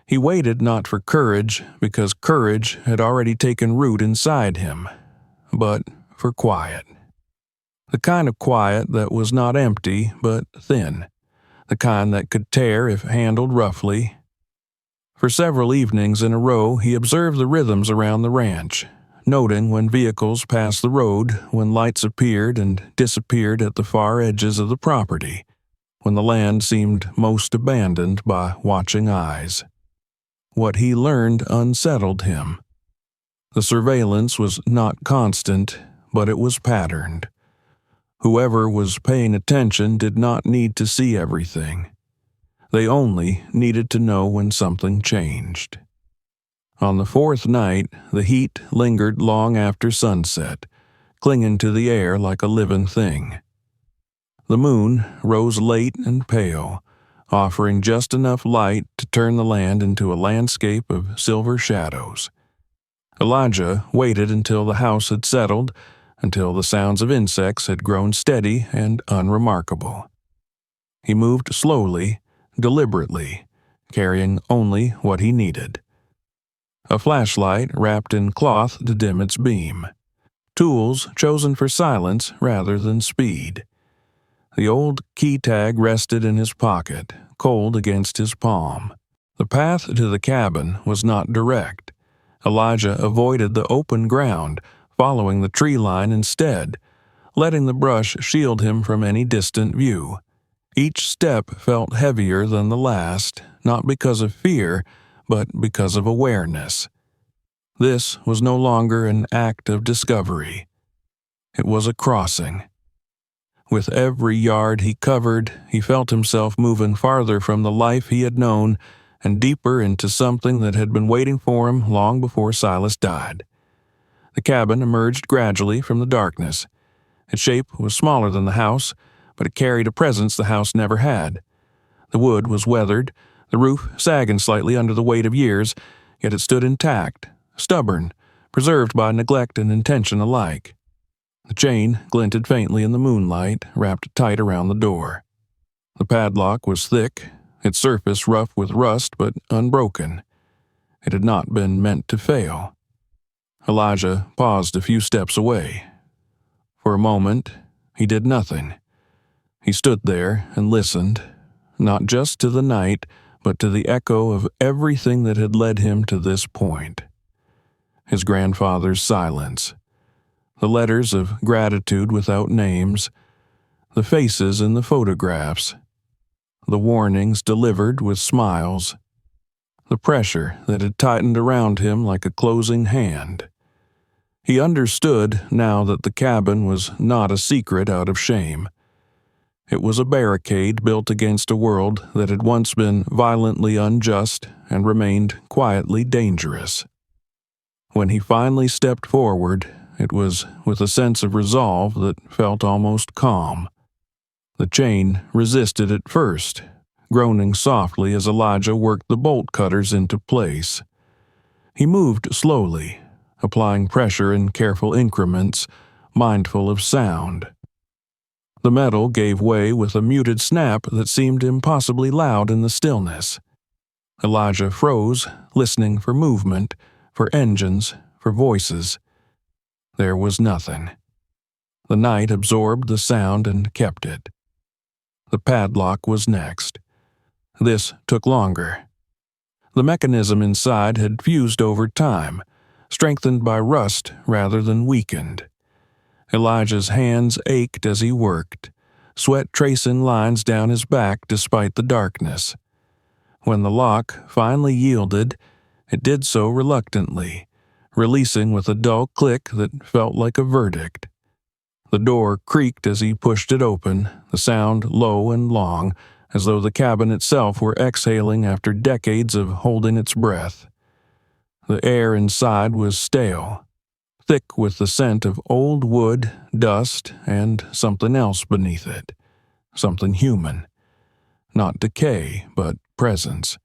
He waited not for courage, because courage had already taken root inside him, but for quiet. The kind of quiet that was not empty, but thin. The kind that could tear if handled roughly. For several evenings in a row, he observed the rhythms around the ranch, noting when vehicles passed the road, when lights appeared and disappeared at the far edges of the property, when the land seemed most abandoned by watching eyes. What he learned unsettled him. The surveillance was not constant, but it was patterned. Whoever was paying attention did not need to see everything. They only needed to know when something changed. On the fourth night, the heat lingered long after sunset, clinging to the air like a living thing. The moon rose late and pale, offering just enough light to turn the land into a landscape of silver shadows. Elijah waited until the house had settled, until the sounds of insects had grown steady and unremarkable. He moved slowly, deliberately, carrying only what he needed. A flashlight wrapped in cloth to dim its beam. Tools chosen for silence rather than speed. The old key tag rested in his pocket, cold against his palm. The path to the cabin was not direct. Elijah avoided the open ground, following the tree line instead, letting the brush shield him from any distant view. Each step felt heavier than the last, not because of fear, but because of awareness. This was no longer an act of discovery. It was a crossing. With every yard he covered, he felt himself moving farther from the life he had known and deeper into something that had been waiting for him long before Silas died. The cabin emerged gradually from the darkness. Its shape was smaller than the house, but it carried a presence the house never had. The wood was weathered, the roof sagging slightly under the weight of years, yet it stood intact, stubborn, preserved by neglect and intention alike. The chain glinted faintly in the moonlight, wrapped tight around the door. The padlock was thick, its surface rough with rust but unbroken. It had not been meant to fail. Elijah paused a few steps away. For a moment, he did nothing. He stood there and listened, not just to the night, but to the echo of everything that had led him to this point. His grandfather's silence. The letters of gratitude without names, the faces in the photographs, the warnings delivered with smiles, the pressure that had tightened around him like a closing hand. He understood now that the cabin was not a secret out of shame. It was a barricade built against a world that had once been violently unjust and remained quietly dangerous. When he finally stepped forward, it was with a sense of resolve that felt almost calm. The chain resisted at first, groaning softly as Elijah worked the bolt cutters into place. He moved slowly, applying pressure in careful increments, mindful of sound. The metal gave way with a muted snap that seemed impossibly loud in the stillness. Elijah froze, listening for movement, for engines, for voices. There was nothing. The night absorbed the sound and kept it. The padlock was next. This took longer. The mechanism inside had fused over time, strengthened by rust rather than weakened. Elijah's hands ached as he worked, sweat tracing lines down his back despite the darkness. When the lock finally yielded, it did so reluctantly, releasing with a dull click that felt like a verdict. The door creaked as he pushed it open, the sound low and long, as though the cabin itself were exhaling after decades of holding its breath. The air inside was stale, thick with the scent of old wood, dust, and something else beneath it. Something human. Not decay, but presence.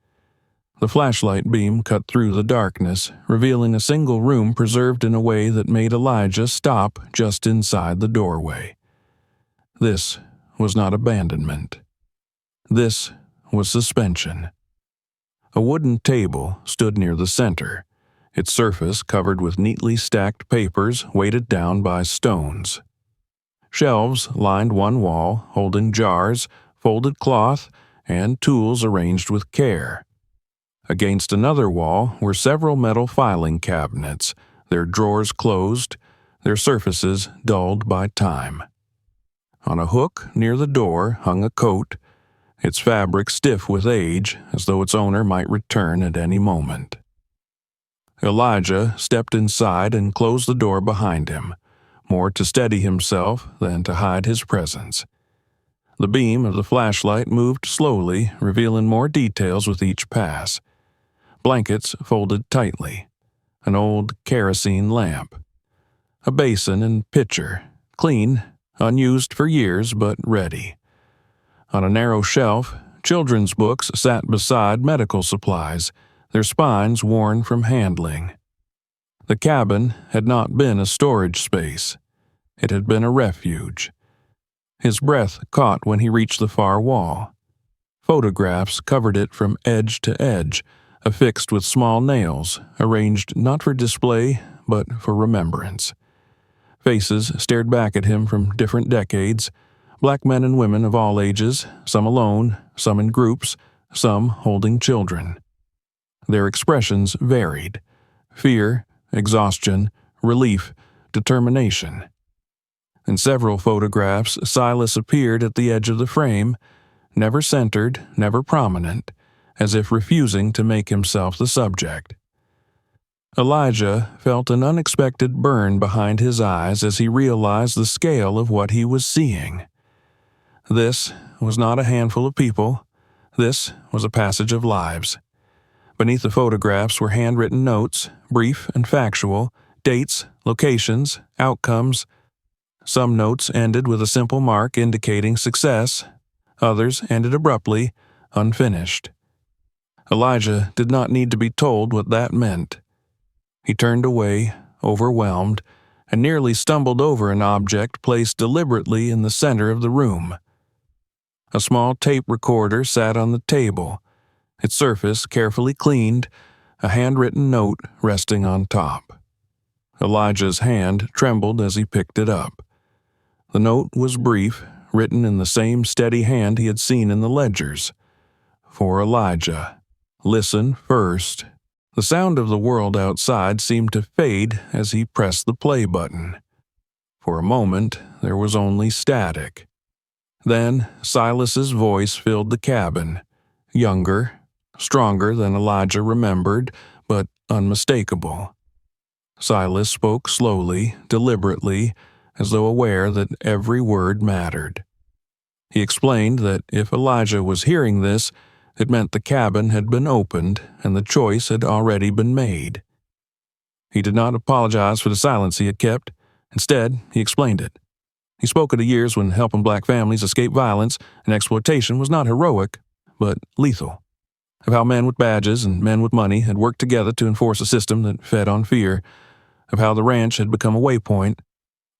The flashlight beam cut through the darkness, revealing a single room preserved in a way that made Elijah stop just inside the doorway. This was not abandonment. This was suspension. A wooden table stood near the center, its surface covered with neatly stacked papers weighted down by stones. Shelves lined one wall, holding jars, folded cloth, and tools arranged with care. Against another wall were several metal filing cabinets, their drawers closed, their surfaces dulled by time. On a hook near the door hung a coat, its fabric stiff with age, as though its owner might return at any moment. Elijah stepped inside and closed the door behind him, more to steady himself than to hide his presence. The beam of the flashlight moved slowly, revealing more details with each pass. Blankets folded tightly, an old kerosene lamp, a basin and pitcher, clean, unused for years but ready. On a narrow shelf, children's books sat beside medical supplies, their spines worn from handling. The cabin had not been a storage space. It had been a refuge. His breath caught when he reached the far wall. Photographs covered it from edge to edge, affixed with small nails, arranged not for display, but for remembrance. Faces stared back at him from different decades, black men and women of all ages, some alone, some in groups, some holding children. Their expressions varied: fear, exhaustion, relief, determination. In several photographs, Silas appeared at the edge of the frame, never centered, never prominent, as if refusing to make himself the subject. Elijah felt an unexpected burn behind his eyes as he realized the scale of what he was seeing. This was not a handful of people. This was a passage of lives. Beneath the photographs were handwritten notes, brief and factual, dates, locations, outcomes. Some notes ended with a simple mark indicating success. Others ended abruptly, unfinished. Elijah did not need to be told what that meant. He turned away, overwhelmed, and nearly stumbled over an object placed deliberately in the center of the room. A small tape recorder sat on the table, its surface carefully cleaned, a handwritten note resting on top. Elijah's hand trembled as he picked it up. The note was brief, written in the same steady hand he had seen in the ledgers. For Elijah. Listen first. The sound of the world outside seemed to fade as he pressed the play button. For a moment, there was only static. Then Silas's voice filled the cabin, younger, stronger than Elijah remembered, but unmistakable. Silas spoke slowly, deliberately, as though aware that every word mattered. He explained that if Elijah was hearing this, it meant the cabin had been opened and the choice had already been made. He did not apologize for the silence he had kept. Instead, he explained it. He spoke of the years when helping black families escape violence and exploitation was not heroic, but lethal. Of how men with badges and men with money had worked together to enforce a system that fed on fear. Of how the ranch had become a waypoint,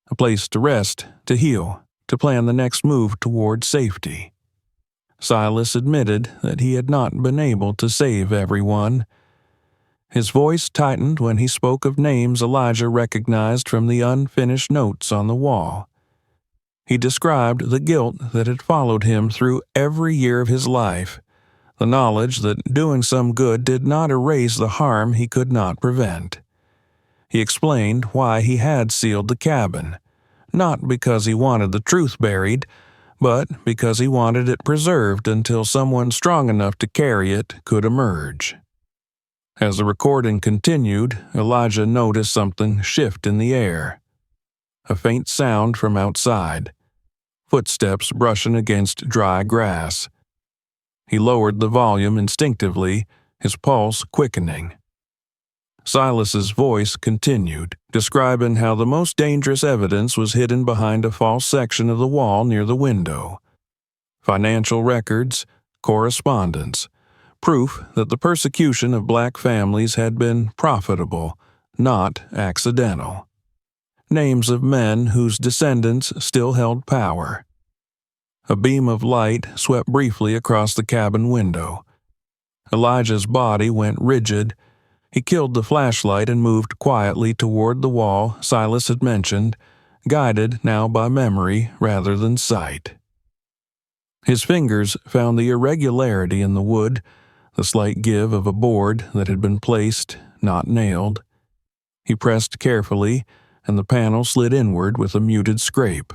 a place to rest, to heal, to plan the next move toward safety. Silas admitted that he had not been able to save everyone. His voice tightened when he spoke of names Elijah recognized from the unfinished notes on the wall. He described the guilt that had followed him through every year of his life, the knowledge that doing some good did not erase the harm he could not prevent. He explained why he had sealed the cabin, not because he wanted the truth buried, but because he wanted it preserved until someone strong enough to carry it could emerge. As the recording continued, Elijah noticed something shift in the air. A faint sound from outside, footsteps brushing against dry grass. He lowered the volume instinctively, his pulse quickening. Silas's voice continued, describing how the most dangerous evidence was hidden behind a false section of the wall near the window. Financial records, correspondence, proof that the persecution of black families had been profitable, not accidental. Names of men whose descendants still held power. A beam of light swept briefly across the cabin window. Elijah's body went rigid. He killed the flashlight and moved quietly toward the wall Silas had mentioned, guided now by memory rather than sight. His fingers found the irregularity in the wood, the slight give of a board that had been placed, not nailed. He pressed carefully, and the panel slid inward with a muted scrape.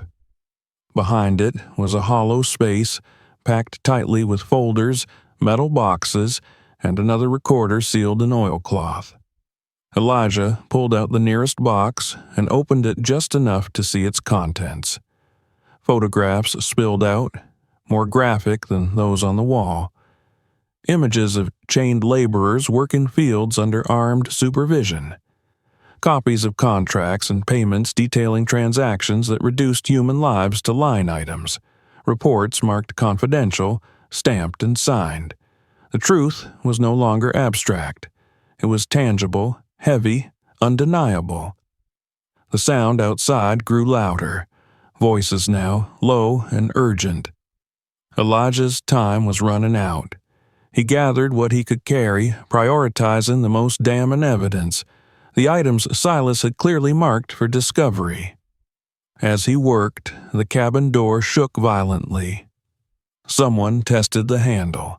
Behind it was a hollow space, packed tightly with folders, metal boxes, and another recorder sealed in oilcloth. Elijah pulled out the nearest box and opened it just enough to see its contents. Photographs spilled out, more graphic than those on the wall. Images of chained laborers working fields under armed supervision. Copies of contracts and payments detailing transactions that reduced human lives to line items. Reports marked confidential, stamped and signed. The truth was no longer abstract. It was tangible, heavy, undeniable. The sound outside grew louder, voices now low and urgent. Elijah's time was running out. He gathered what he could carry, prioritizing the most damning evidence, the items Silas had clearly marked for discovery. As he worked, the cabin door shook violently. Someone tested the handle.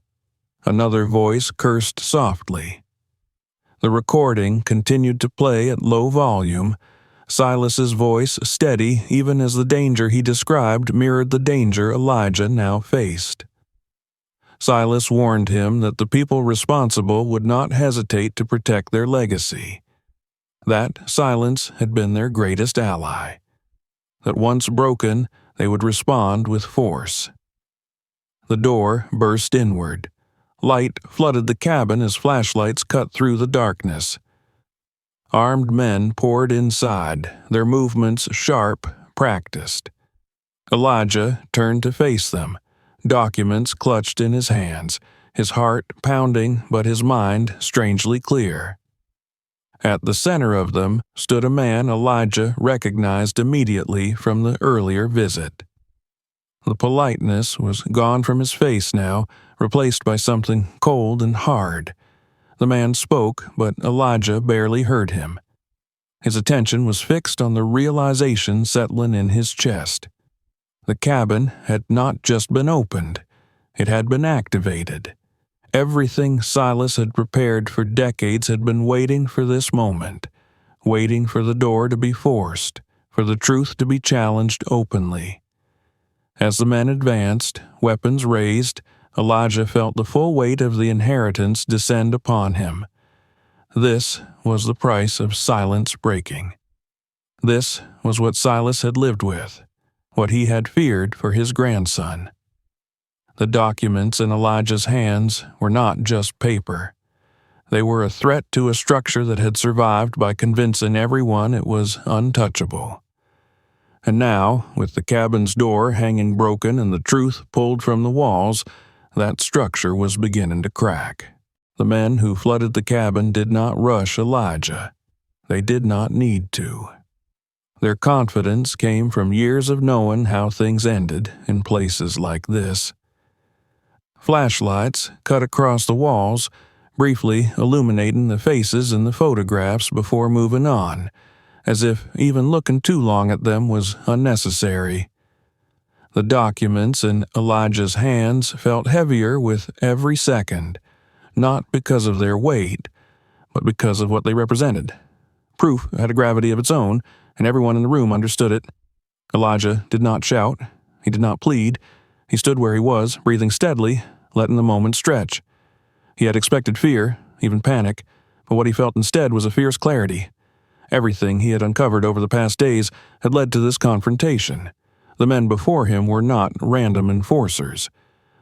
Another voice cursed softly. The recording continued to play at low volume, Silas's voice steady even as the danger he described mirrored the danger Elijah now faced. Silas warned him that the people responsible would not hesitate to protect their legacy. That silence had been their greatest ally. That once broken, they would respond with force. The door burst inward. Light flooded the cabin as flashlights cut through the darkness. Armed men poured inside, their movements sharp, practiced. Elijah turned to face them, documents clutched in his hands, his heart pounding but his mind strangely clear. At the center of them stood a man Elijah recognized immediately from the earlier visit. The politeness was gone from his face now, replaced by something cold and hard. The man spoke, but Elijah barely heard him. His attention was fixed on the realization settling in his chest. The cabin had not just been opened, it had been activated. Everything Silas had prepared for decades had been waiting for this moment, waiting for the door to be forced, for the truth to be challenged openly. As the men advanced, weapons raised, Elijah felt the full weight of the inheritance descend upon him. This was the price of silence breaking. This was what Silas had lived with, what he had feared for his grandson. The documents in Elijah's hands were not just paper. They were a threat to a structure that had survived by convincing everyone it was untouchable. And now, with the cabin's door hanging broken and the truth pulled from the walls, that structure was beginning to crack. The men who flooded the cabin did not rush Elijah. They did not need to. Their confidence came from years of knowing how things ended in places like this. Flashlights cut across the walls, briefly illuminating the faces in the photographs before moving on, as if even looking too long at them was unnecessary. The documents in Elijah's hands felt heavier with every second, not because of their weight, but because of what they represented. Proof had a gravity of its own, and everyone in the room understood it. Elijah did not shout. He did not plead. He stood where he was, breathing steadily, letting the moment stretch. He had expected fear, even panic, but what he felt instead was a fierce clarity. Everything he had uncovered over the past days had led to this confrontation. The men before him were not random enforcers.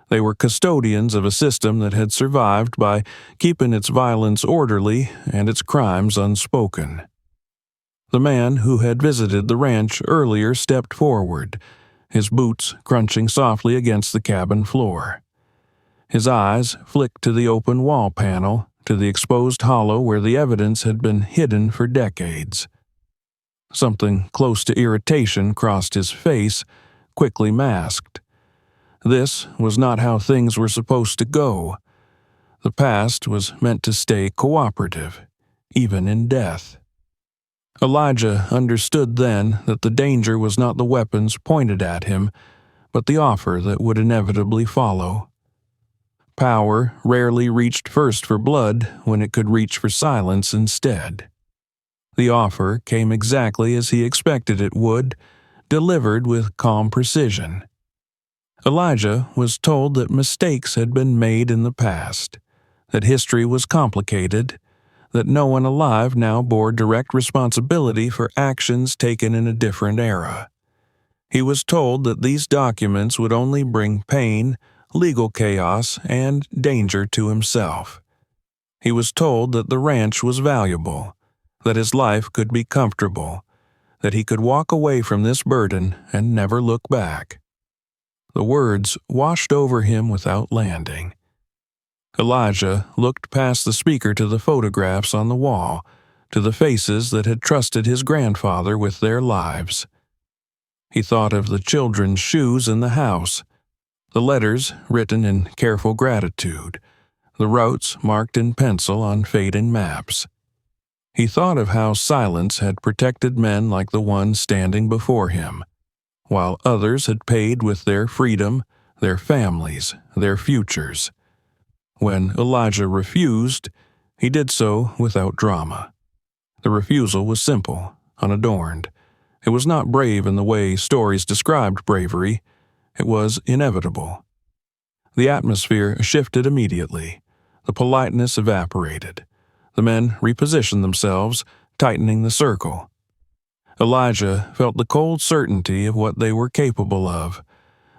They were custodians of a system that had survived by keeping its violence orderly and its crimes unspoken. The man who had visited the ranch earlier stepped forward, his boots crunching softly against the cabin floor. His eyes flicked to the open wall panel, to the exposed hollow where the evidence had been hidden for decades. Something close to irritation crossed his face, quickly masked. This was not how things were supposed to go. The past was meant to stay cooperative, even in death. Elijah understood then that the danger was not the weapons pointed at him, but the offer that would inevitably follow. Power rarely reached first for blood when it could reach for silence instead. The offer came exactly as he expected it would, delivered with calm precision. Elijah was told that mistakes had been made in the past, that history was complicated, that no one alive now bore direct responsibility for actions taken in a different era. He was told that these documents would only bring pain, legal chaos, and danger to himself. He was told that the ranch was valuable, that his life could be comfortable, that he could walk away from this burden and never look back. The words washed over him without landing. Elijah looked past the speaker to the photographs on the wall, to the faces that had trusted his grandfather with their lives. He thought of the children's shoes in the house, the letters written in careful gratitude, the routes marked in pencil on fading maps. He thought of how silence had protected men like the one standing before him, while others had paid with their freedom, their families, their futures. When Elijah refused, he did so without drama. The refusal was simple, unadorned. It was not brave in the way stories described bravery. It was inevitable. The atmosphere shifted immediately. The politeness evaporated. The men repositioned themselves, tightening the circle. Elijah felt the cold certainty of what they were capable of,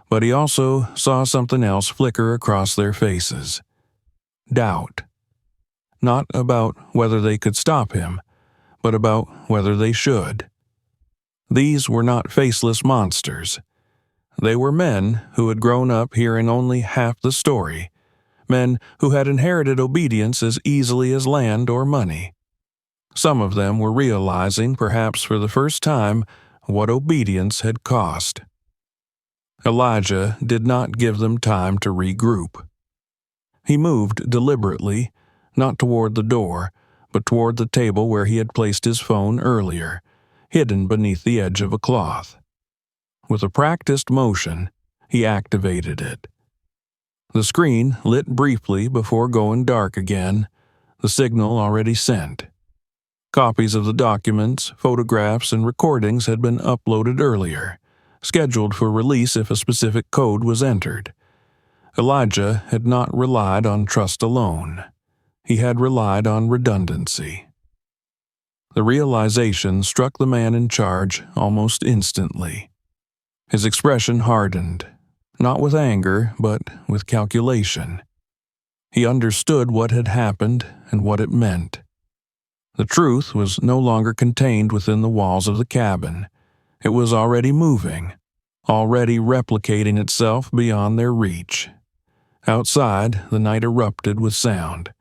but he also saw something else flicker across their faces. Doubt. Not about whether they could stop him, but about whether they should. These were not faceless monsters. They were men who had grown up hearing only half the story, men who had inherited obedience as easily as land or money. Some of them were realizing, perhaps for the first time, what obedience had cost. Elijah did not give them time to regroup. He moved deliberately, not toward the door, but toward the table where he had placed his phone earlier, hidden beneath the edge of a cloth. With a practiced motion, he activated it. The screen lit briefly before going dark again, the signal already sent. Copies of the documents, photographs, and recordings had been uploaded earlier, scheduled for release if a specific code was entered. Elijah had not relied on trust alone. He had relied on redundancy. The realization struck the man in charge almost instantly. His expression hardened, not with anger, but with calculation. He understood what had happened and what it meant. The truth was no longer contained within the walls of the cabin. It was already moving, already replicating itself beyond their reach. Outside, the night erupted with sound.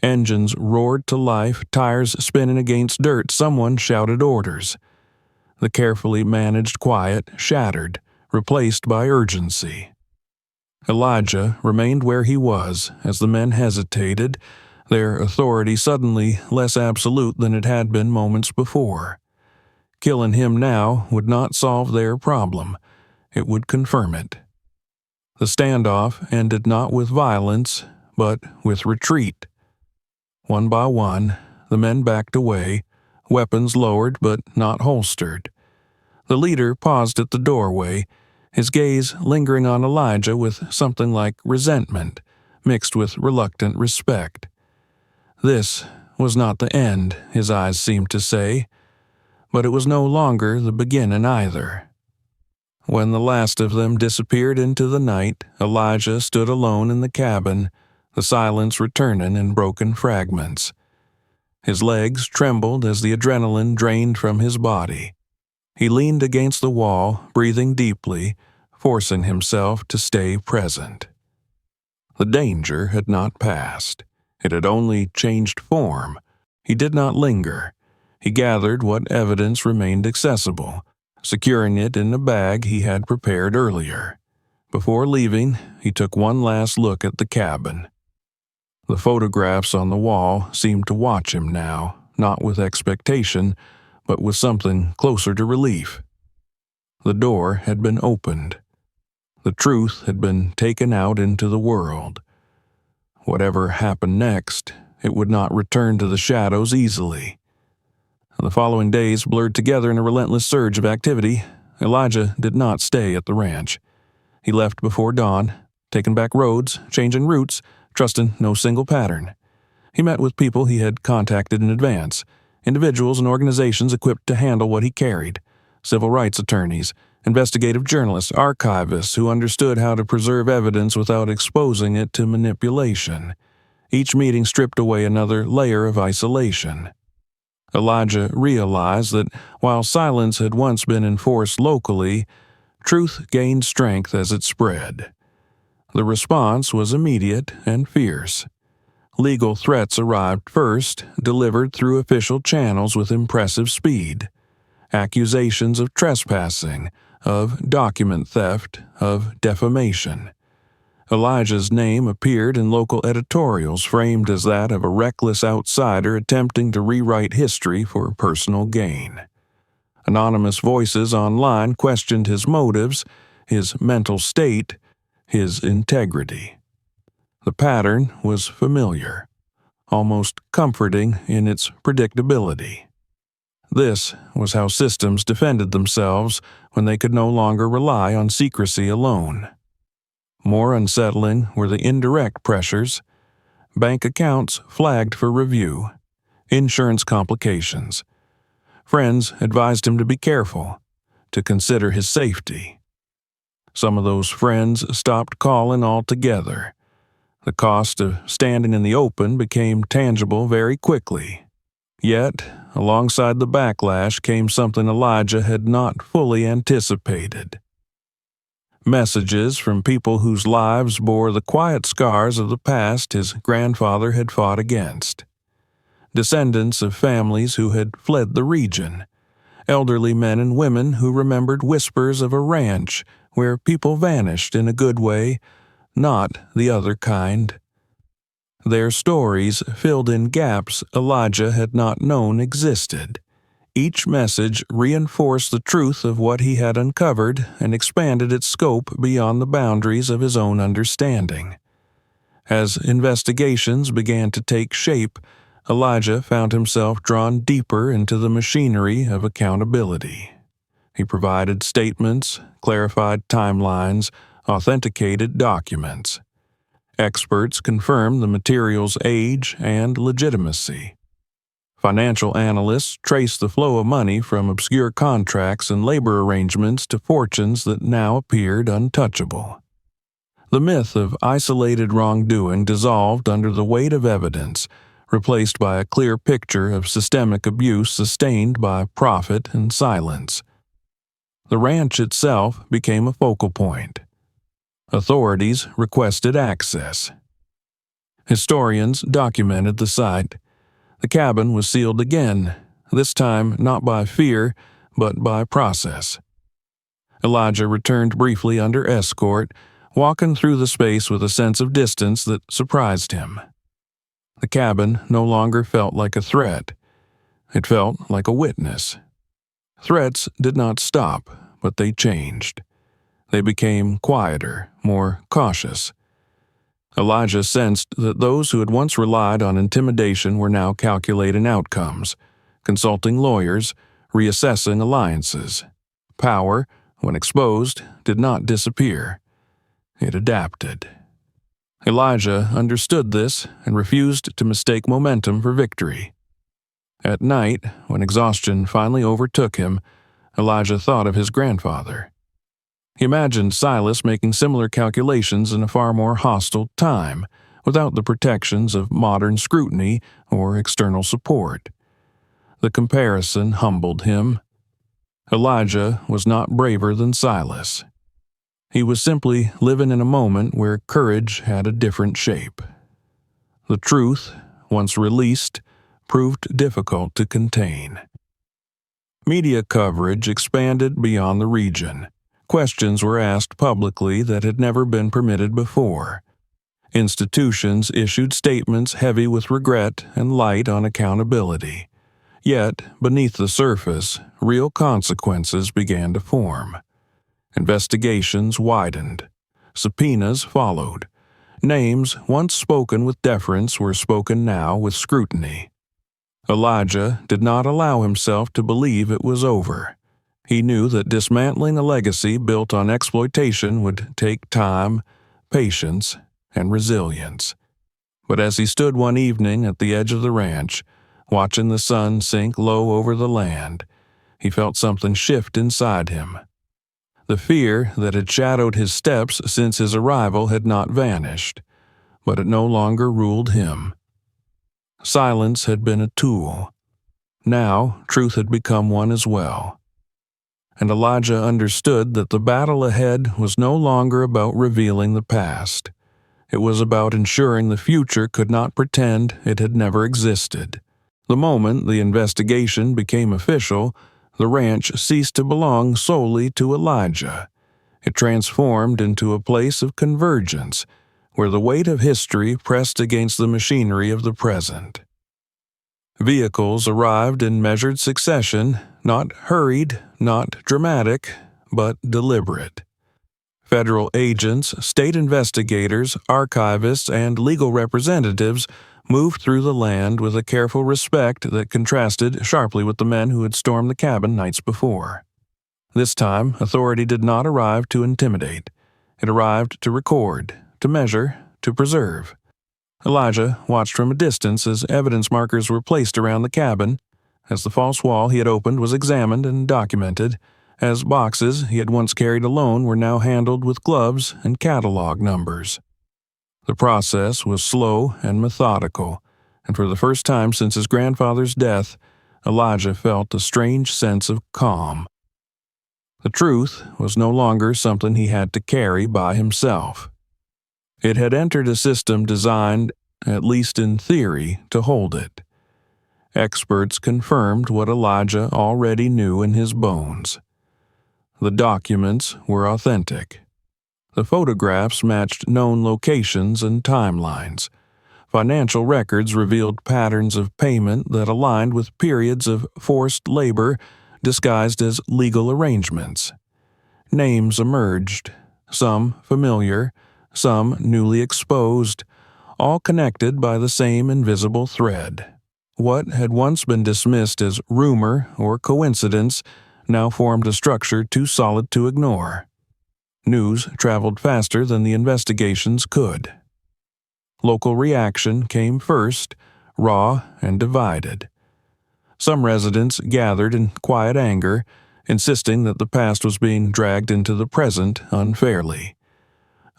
Engines roared to life, tires spinning against dirt. Someone shouted orders. The carefully managed quiet shattered, replaced by urgency. Elijah remained where he was as the men hesitated, their authority suddenly less absolute than it had been moments before. Killing him now would not solve their problem. It would confirm it. The standoff ended not with violence, but with retreat. One by one, the men backed away, weapons lowered but not holstered. The leader paused at the doorway, his gaze lingering on Elijah with something like resentment, mixed with reluctant respect. This was not the end, his eyes seemed to say, but it was no longer the beginning either. When the last of them disappeared into the night, Elijah stood alone in the cabin, the silence returning in broken fragments. His legs trembled as the adrenaline drained from his body. He leaned against the wall, breathing deeply, forcing himself to stay present. The danger had not passed. It had only changed form. He did not linger. He gathered what evidence remained accessible, securing it in a bag he had prepared earlier. Before leaving, he took one last look at the cabin. The photographs on the wall seemed to watch him now, not with expectation, but with something closer to relief. The door had been opened. The truth had been taken out into the world. Whatever happened next, it would not return to the shadows easily. The following days blurred together in a relentless surge of activity. Elijah did not stay at the ranch. He left before dawn, taking back roads, changing routes, trusting no single pattern. He met with people he had contacted in advance, individuals and organizations equipped to handle what he carried, civil rights attorneys, investigative journalists, archivists who understood how to preserve evidence without exposing it to manipulation. Each meeting stripped away another layer of isolation. Elijah realized that while silence had once been enforced locally, truth gained strength as it spread. The response was immediate and fierce. Legal threats arrived first, delivered through official channels with impressive speed. Accusations of trespassing, of document theft, of defamation. Elijah's name appeared in local editorials framed as that of a reckless outsider attempting to rewrite history for personal gain. Anonymous voices online questioned his motives, his mental state, his integrity. The pattern was familiar, almost comforting in its predictability. This was how systems defended themselves when they could no longer rely on secrecy alone. More unsettling were the indirect pressures. Bank accounts flagged for review, insurance complications. Friends advised him to be careful, to consider his safety. Some of those friends stopped calling altogether. The cost of standing in the open became tangible very quickly. Yet, alongside the backlash came something Elijah had not fully anticipated. Messages from people whose lives bore the quiet scars of the past his grandfather had fought against. Descendants of families who had fled the region. Elderly men and women who remembered whispers of a ranch where people vanished in a good way, not the other kind. Their stories filled in gaps Elijah had not known existed. Each message reinforced the truth of what he had uncovered and expanded its scope beyond the boundaries of his own understanding. As investigations began to take shape, Elijah found himself drawn deeper into the machinery of accountability. He provided statements, clarified timelines, authenticated documents. Experts confirmed the material's age and legitimacy. Financial analysts traced the flow of money from obscure contracts and labor arrangements to fortunes that now appeared untouchable. The myth of isolated wrongdoing dissolved under the weight of evidence, replaced by a clear picture of systemic abuse sustained by profit and silence. The ranch itself became a focal point. Authorities requested access. Historians documented the site. The cabin was sealed again, this time not by fear, but by process. Elijah returned briefly under escort, walking through the space with a sense of distance that surprised him. The cabin no longer felt like a threat. It felt like a witness. Threats did not stop, but they changed. They became quieter, more cautious. Elijah sensed that those who had once relied on intimidation were now calculating outcomes, consulting lawyers, reassessing alliances. Power, when exposed, did not disappear. It adapted. Elijah understood this and refused to mistake momentum for victory. At night, when exhaustion finally overtook him, Elijah thought of his grandfather. He imagined Silas making similar calculations in a far more hostile time, without the protections of modern scrutiny or external support. The comparison humbled him. Elijah was not braver than Silas. He was simply living in a moment where courage had a different shape. The truth, once released, proved difficult to contain. Media coverage expanded beyond the region. Questions were asked publicly that had never been permitted before. Institutions issued statements heavy with regret and light on accountability. Yet, beneath the surface, real consequences began to form. Investigations widened. Subpoenas followed. Names once spoken with deference were spoken now with scrutiny. Elijah did not allow himself to believe it was over. He knew that dismantling a legacy built on exploitation would take time, patience, and resilience. But as he stood one evening at the edge of the ranch, watching the sun sink low over the land, he felt something shift inside him. The fear that had shadowed his steps since his arrival had not vanished, but it no longer ruled him. Silence had been a tool. Now, truth had become one as well. And Elijah understood that the battle ahead was no longer about revealing the past. It was about ensuring the future could not pretend it had never existed. The moment the investigation became official, the ranch ceased to belong solely to Elijah. It transformed into a place of convergence, where the weight of history pressed against the machinery of the present. Vehicles arrived in measured succession, not hurried, not dramatic, but deliberate. Federal agents, state investigators, archivists, and legal representatives moved through the land with a careful respect that contrasted sharply with the men who had stormed the cabin nights before. This time, authority did not arrive to intimidate. It arrived to record, to measure, to preserve. Elijah watched from a distance as evidence markers were placed around the cabin, as the false wall he had opened was examined and documented, as boxes he had once carried alone were now handled with gloves and catalog numbers. The process was slow and methodical, and for the first time since his grandfather's death, Elijah felt a strange sense of calm. The truth was no longer something he had to carry by himself. It had entered a system designed, at least in theory, to hold it. Experts confirmed what Elijah already knew in his bones. The documents were authentic. The photographs matched known locations and timelines. Financial records revealed patterns of payment that aligned with periods of forced labor disguised as legal arrangements. Names emerged, some familiar, some newly exposed, all connected by the same invisible thread. What had once been dismissed as rumor or coincidence now formed a structure too solid to ignore. News traveled faster than the investigations could. Local reaction came first, raw and divided. Some residents gathered in quiet anger, insisting that the past was being dragged into the present unfairly.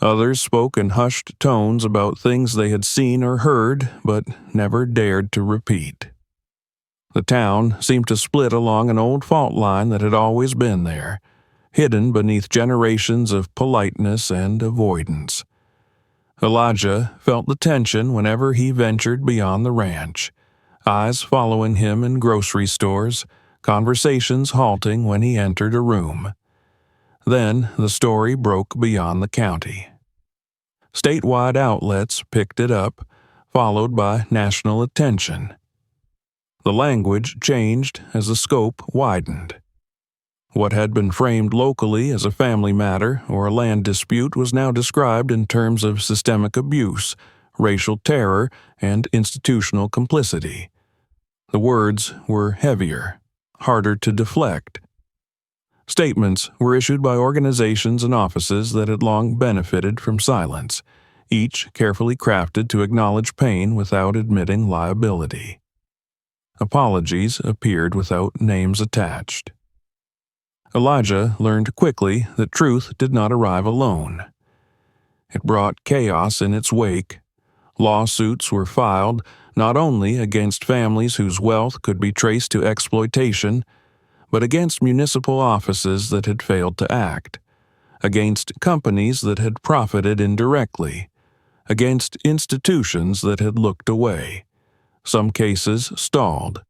Others spoke in hushed tones about things they had seen or heard, but never dared to repeat. The town seemed to split along an old fault line that had always been there, hidden beneath generations of politeness and avoidance. Elijah felt the tension whenever he ventured beyond the ranch, eyes following him in grocery stores, conversations halting when he entered a room. Then the story broke beyond the county. Statewide outlets picked it up, followed by national attention. The language changed as the scope widened. What had been framed locally as a family matter or a land dispute was now described in terms of systemic abuse, racial terror, and institutional complicity. The words were heavier, harder to deflect. Statements were issued by organizations and offices that had long benefited from silence, each carefully crafted to acknowledge pain without admitting liability. Apologies appeared without names attached. Elijah learned quickly that truth did not arrive alone. It brought chaos in its wake. Lawsuits were filed not only against families whose wealth could be traced to exploitation, but against municipal offices that had failed to act, against companies that had profited indirectly, against institutions that had looked away. Some cases stalled,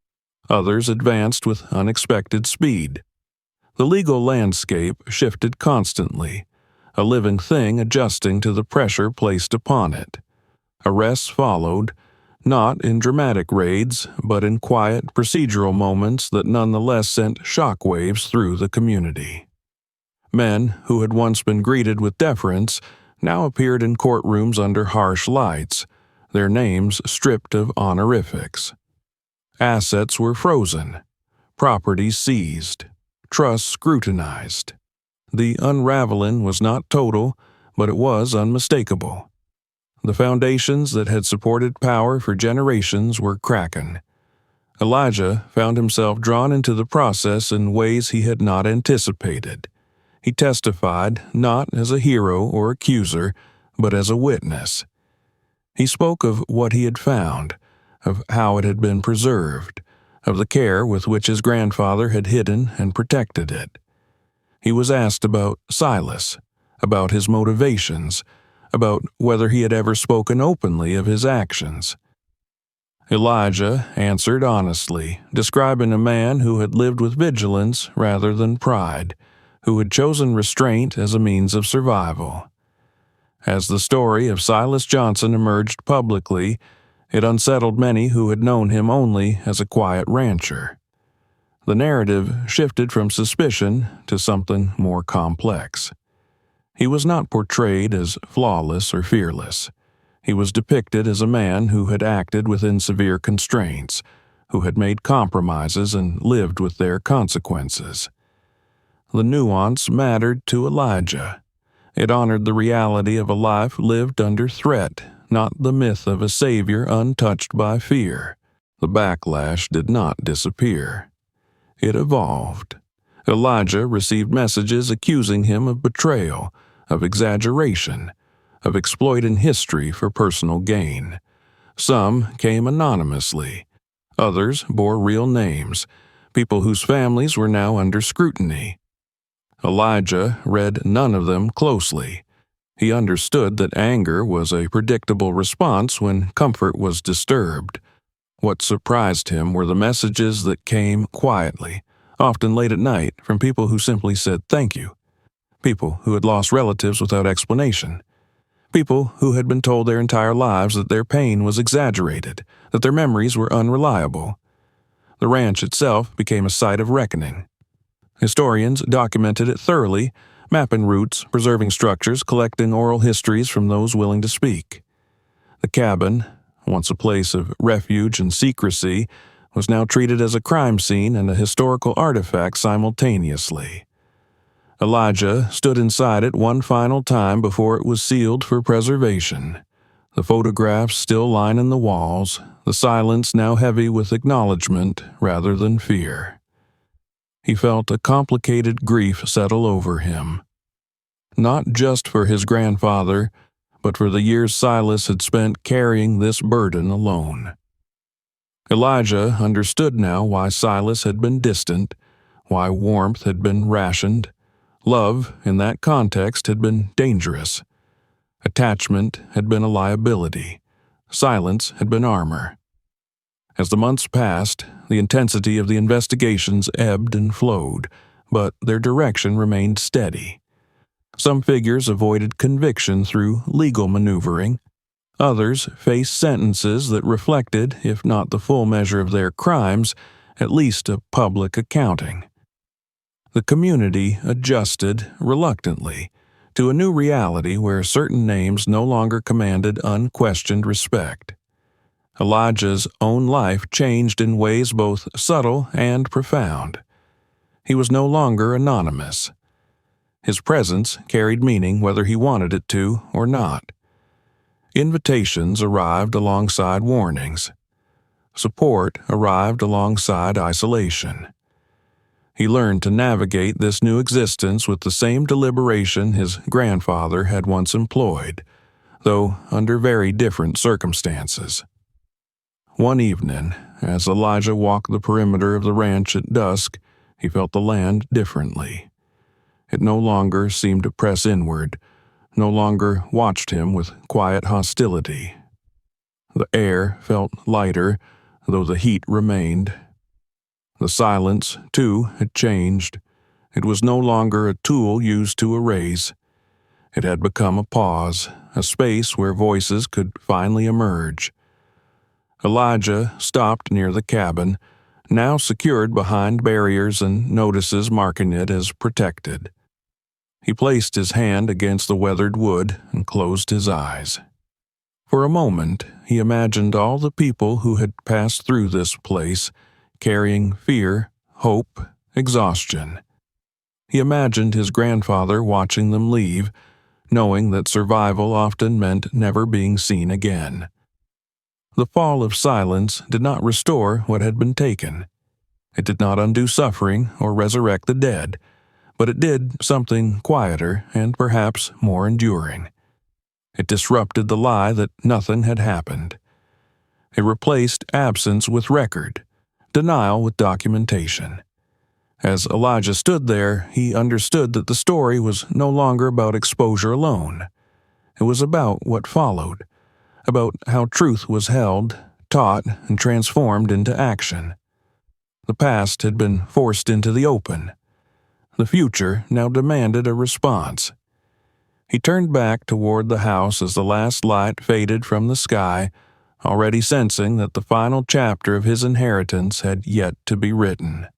others advanced with unexpected speed. The legal landscape shifted constantly, a living thing adjusting to the pressure placed upon it. Arrests followed, not in dramatic raids, but in quiet, procedural moments that nonetheless sent shockwaves through the community. Men who had once been greeted with deference now appeared in courtrooms under harsh lights, their names stripped of honorifics. Assets were frozen, property seized, trust scrutinized. The unraveling was not total, but it was unmistakable. The foundations that had supported power for generations were cracking. Elijah found himself drawn into the process in ways he had not anticipated. He testified not as a hero or accuser, but as a witness. He spoke of what he had found, of how it had been preserved, of the care with which his grandfather had hidden and protected it. He was asked about Silas, about his motivations, about whether he had ever spoken openly of his actions. Elijah answered honestly, describing a man who had lived with vigilance rather than pride, who had chosen restraint as a means of survival. As the story of Silas Johnson emerged publicly, it unsettled many who had known him only as a quiet rancher. The narrative shifted from suspicion to something more complex. He was not portrayed as flawless or fearless. He was depicted as a man who had acted within severe constraints, who had made compromises and lived with their consequences. The nuance mattered to Elijah. It honored the reality of a life lived under threat, not the myth of a savior untouched by fear. The backlash did not disappear. It evolved. Elijah received messages accusing him of betrayal, of exaggeration, of exploiting history for personal gain. Some came anonymously. Others bore real names, people whose families were now under scrutiny. Elijah read none of them closely. He understood that anger was a predictable response when comfort was disturbed. What surprised him were the messages that came quietly, often late at night, from people who simply said thank you. People who had lost relatives without explanation. People who had been told their entire lives that their pain was exaggerated, that their memories were unreliable. The ranch itself became a site of reckoning. Historians documented it thoroughly, mapping routes, preserving structures, collecting oral histories from those willing to speak. The cabin, once a place of refuge and secrecy, was now treated as a crime scene and a historical artifact simultaneously. Elijah stood inside it one final time before it was sealed for preservation. The photographs still lining the walls, the silence now heavy with acknowledgement rather than fear. He felt a complicated grief settle over him. Not just for his grandfather, but for the years Silas had spent carrying this burden alone. Elijah understood now why Silas had been distant, why warmth had been rationed. Love, in that context, had been dangerous. Attachment had been a liability. Silence had been armor. As the months passed, the intensity of the investigations ebbed and flowed, but their direction remained steady. Some figures avoided conviction through legal maneuvering. Others faced sentences that reflected, if not the full measure of their crimes, at least a public accounting. The community adjusted, reluctantly, to a new reality where certain names no longer commanded unquestioned respect. Elijah's own life changed in ways both subtle and profound. He was no longer anonymous. His presence carried meaning whether he wanted it to or not. Invitations arrived alongside warnings. Support arrived alongside isolation. He learned to navigate this new existence with the same deliberation his grandfather had once employed, though under very different circumstances. One evening, as Elijah walked the perimeter of the ranch at dusk, he felt the land differently. It no longer seemed to press inward, no longer watched him with quiet hostility. The air felt lighter, though the heat remained. The silence, too, had changed. It was no longer a tool used to erase. It had become a pause, a space where voices could finally emerge. Elijah stopped near the cabin, now secured behind barriers and notices marking it as protected. He placed his hand against the weathered wood and closed his eyes. For a moment, he imagined all the people who had passed through this place, carrying fear, hope, exhaustion. He imagined his grandfather watching them leave, knowing that survival often meant never being seen again. The fall of silence did not restore what had been taken. It did not undo suffering or resurrect the dead, but it did something quieter and perhaps more enduring. It disrupted the lie that nothing had happened. It replaced absence with record, denial with documentation. As Elijah stood there, he understood that the story was no longer about exposure alone. It was about what followed, about how truth was held, taught, and transformed into action. The past had been forced into the open. The future now demanded a response. He turned back toward the house as the last light faded from the sky, already sensing that the final chapter of his inheritance had yet to be written.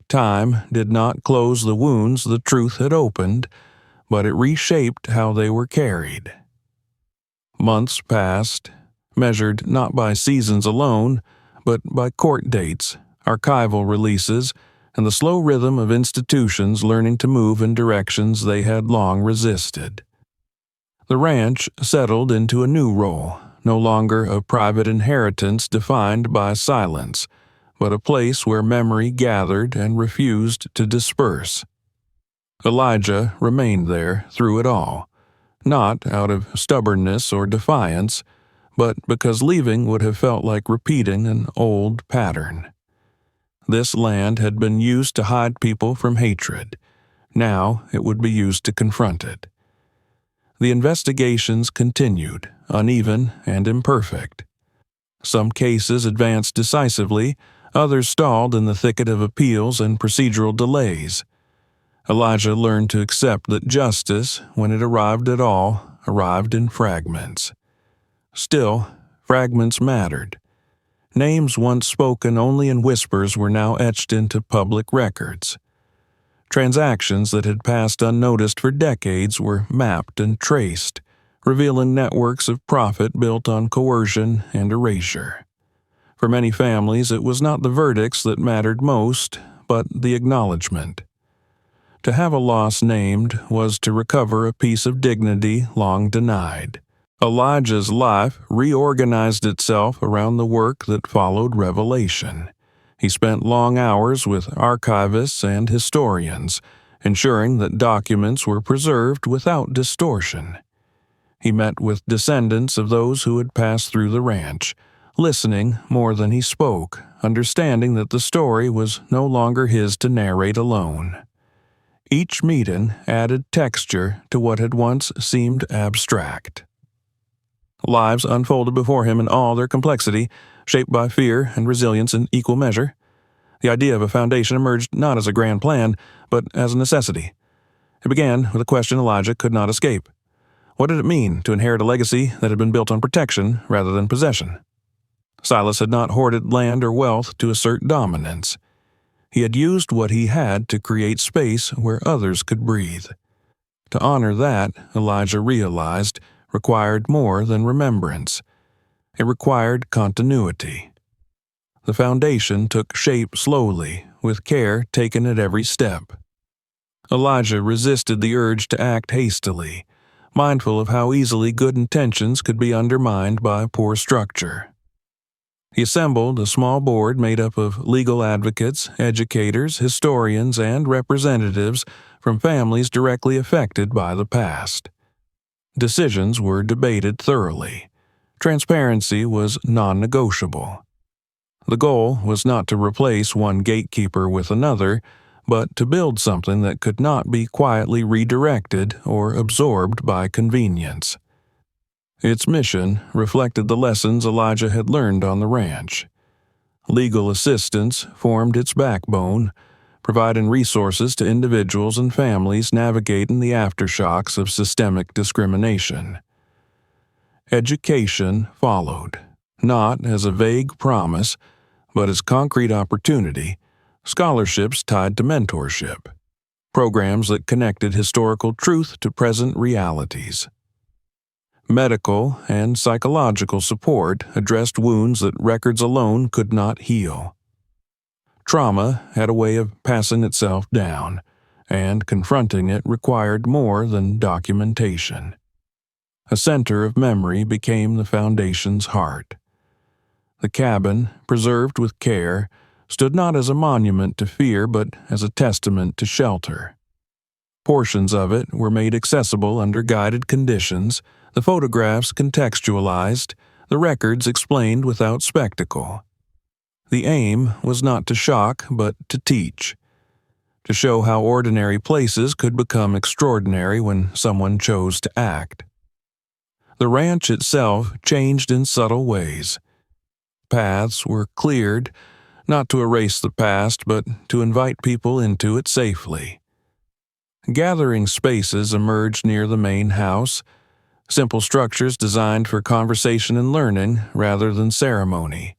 Time did not close the wounds the truth had opened, but it reshaped how they were carried. Months passed, measured not by seasons alone, but by court dates, archival releases, and the slow rhythm of institutions learning to move in directions they had long resisted. The ranch settled into a new role, no longer a private inheritance defined by silence, but a place where memory gathered and refused to disperse. Elijah remained there through it all, not out of stubbornness or defiance, but because leaving would have felt like repeating an old pattern. This land had been used to hide people from hatred. Now it would be used to confront it. The investigations continued, uneven and imperfect. Some cases advanced decisively, others stalled in the thicket of appeals and procedural delays. Elijah learned to accept that justice, when it arrived at all, arrived in fragments. Still, fragments mattered. Names once spoken only in whispers were now etched into public records. Transactions that had passed unnoticed for decades were mapped and traced, revealing networks of profit built on coercion and erasure. For many families, it was not the verdicts that mattered most, but the acknowledgement. To have a loss named was to recover a piece of dignity long denied. Elijah's life reorganized itself around the work that followed revelation. He spent long hours with archivists and historians, ensuring that documents were preserved without distortion. He met with descendants of those who had passed through the ranch, listening more than he spoke, understanding that the story was no longer his to narrate alone. Each meeting added texture to what had once seemed abstract. Lives unfolded before him in all their complexity, shaped by fear and resilience in equal measure. The idea of a foundation emerged not as a grand plan, but as a necessity. It began with a question Elijah could not escape. What did it mean to inherit a legacy that had been built on protection rather than possession? Silas had not hoarded land or wealth to assert dominance. He had used what he had to create space where others could breathe. To honor that, Elijah realized, required more than remembrance. It required continuity. The foundation took shape slowly, with care taken at every step. Elijah resisted the urge to act hastily, mindful of how easily good intentions could be undermined by poor structure. He assembled a small board made up of legal advocates, educators, historians, and representatives from families directly affected by the past. Decisions were debated thoroughly. Transparency was non-negotiable. The goal was not to replace one gatekeeper with another, but to build something that could not be quietly redirected or absorbed by convenience. Its mission reflected the lessons Elijah had learned on the ranch. Legal assistance formed its backbone, providing resources to individuals and families navigating the aftershocks of systemic discrimination. Education followed, not as a vague promise, but as concrete opportunity, scholarships tied to mentorship, programs that connected historical truth to present realities. Medical and psychological support addressed wounds that records alone could not heal. Trauma had a way of passing itself down, and confronting it required more than documentation. A center of memory became the foundation's heart. The cabin, preserved with care, stood not as a monument to fear but as a testament to shelter. Portions of it were made accessible under guided conditions, the photographs contextualized, the records explained without spectacle. The aim was not to shock but to teach, to show how ordinary places could become extraordinary when someone chose to act. The ranch itself changed in subtle ways. Paths were cleared, not to erase the past, but to invite people into it safely. Gathering spaces emerged near the main house, simple structures designed for conversation and learning rather than ceremony.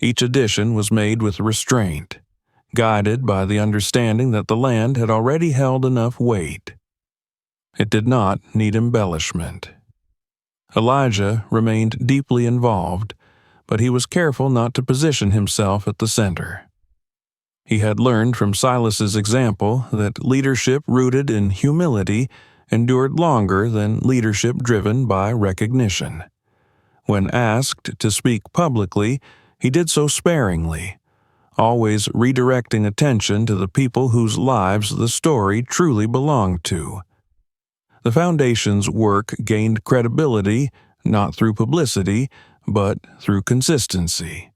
Each addition was made with restraint, guided by the understanding that the land had already held enough weight. It did not need embellishment. Elijah remained deeply involved, but he was careful not to position himself at the center. He had learned from Silas's example that leadership rooted in humility endured longer than leadership driven by recognition. When asked to speak publicly, he did so sparingly, always redirecting attention to the people whose lives the story truly belonged to. The Foundation's work gained credibility not through publicity, but through consistency.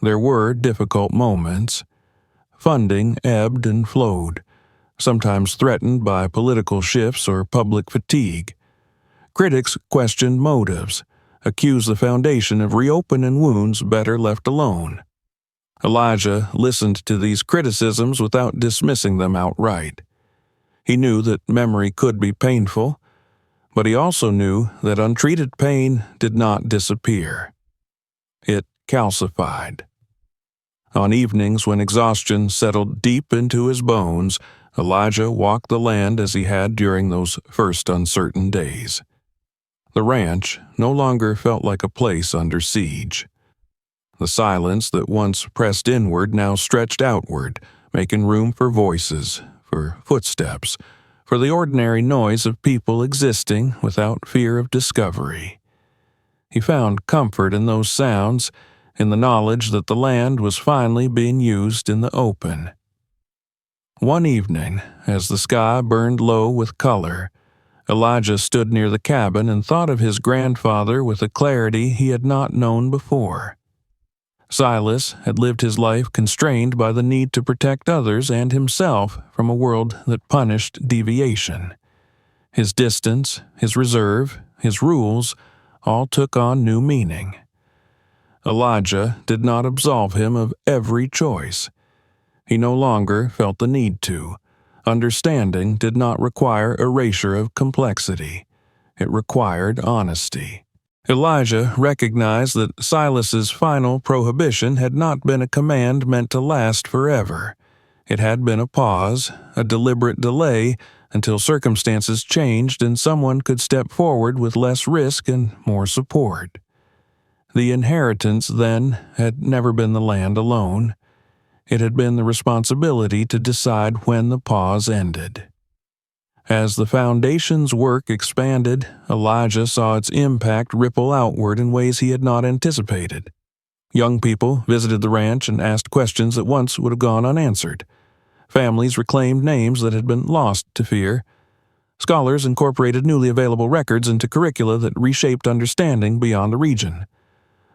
There were difficult moments. Funding ebbed and flowed, sometimes threatened by political shifts or public fatigue. Critics questioned motives, accused the Foundation of reopening wounds better left alone. Elijah listened to these criticisms without dismissing them outright. He knew that memory could be painful, but he also knew that untreated pain did not disappear. It calcified. On evenings when exhaustion settled deep into his bones, Elijah walked the land as he had during those first uncertain days. The ranch no longer felt like a place under siege. The silence that once pressed inward now stretched outward, making room for voices, for footsteps, for the ordinary noise of people existing without fear of discovery. He found comfort in those sounds, in the knowledge that the land was finally being used in the open. One evening, as the sky burned low with color, Elijah stood near the cabin and thought of his grandfather with a clarity he had not known before. Silas had lived his life constrained by the need to protect others and himself from a world that punished deviation. His distance, his reserve, his rules all took on new meaning. Elijah did not absolve him of every choice. He no longer felt the need to. Understanding did not require erasure of complexity. It required honesty. Elijah recognized that Silas's final prohibition had not been a command meant to last forever. It had been a pause, a deliberate delay, until circumstances changed and someone could step forward with less risk and more support. The inheritance, then, had never been the land alone. It had been the responsibility to decide when the pause ended. As the foundation's work expanded, Elijah saw its impact ripple outward in ways he had not anticipated. Young people visited the ranch and asked questions that once would have gone unanswered. Families reclaimed names that had been lost to fear. Scholars incorporated newly available records into curricula that reshaped understanding beyond the region.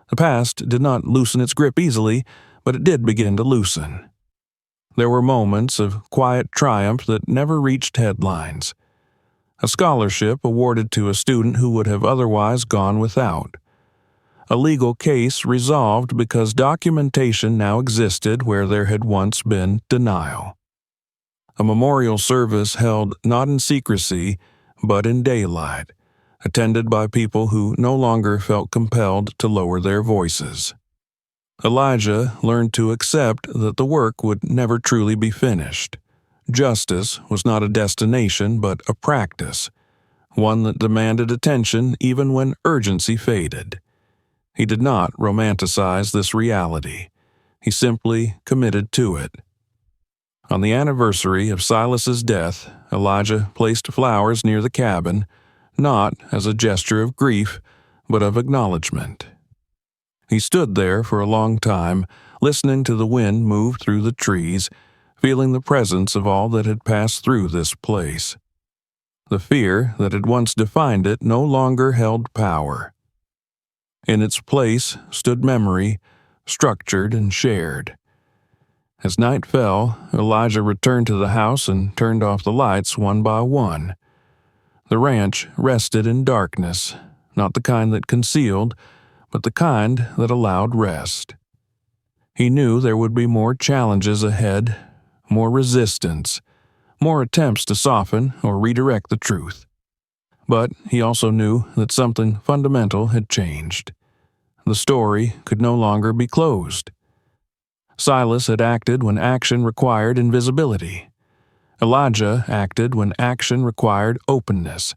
The past did not loosen its grip easily, but it did begin to loosen. There were moments of quiet triumph that never reached headlines. A scholarship awarded to a student who would have otherwise gone without. A legal case resolved because documentation now existed where there had once been denial. A memorial service held not in secrecy, but in daylight, attended by people who no longer felt compelled to lower their voices. Elijah learned to accept that the work would never truly be finished. Justice was not a destination but a practice, one that demanded attention even when urgency faded. He did not romanticize this reality. He simply committed to it. On the anniversary of Silas's death, Elijah placed flowers near the cabin, not as a gesture of grief, but of acknowledgement. He stood there for a long time, listening to the wind move through the trees, feeling the presence of all that had passed through this place. The fear that had once defined it no longer held power. In its place stood memory, structured and shared. As night fell, Elijah returned to the house and turned off the lights one by one. The ranch rested in darkness, not the kind that concealed, but the kind that allowed rest. He knew there would be more challenges ahead, more resistance, more attempts to soften or redirect the truth. But he also knew that something fundamental had changed. The story could no longer be closed. Silas had acted when action required invisibility. Elijah acted when action required openness.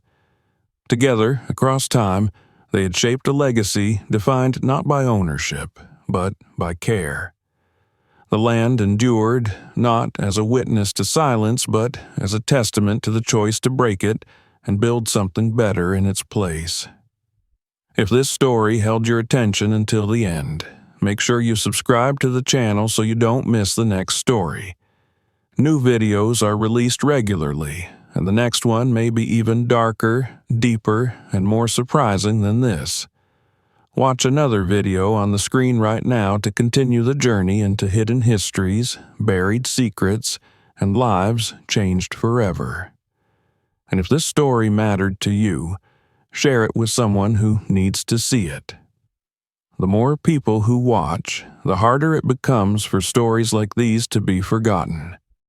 Together, across time, they had shaped a legacy defined not by ownership, but by care. The land endured not as a witness to silence, but as a testament to the choice to break it and build something better in its place. If this story held your attention until the end, make sure you subscribe to the channel so you don't miss the next story. New videos are released regularly, and the next one may be even darker, deeper, and more surprising than this. Watch another video on the screen right now to continue the journey into hidden histories, buried secrets, and lives changed forever. And if this story mattered to you, share it with someone who needs to see it. The more people who watch, the harder it becomes for stories like these to be forgotten.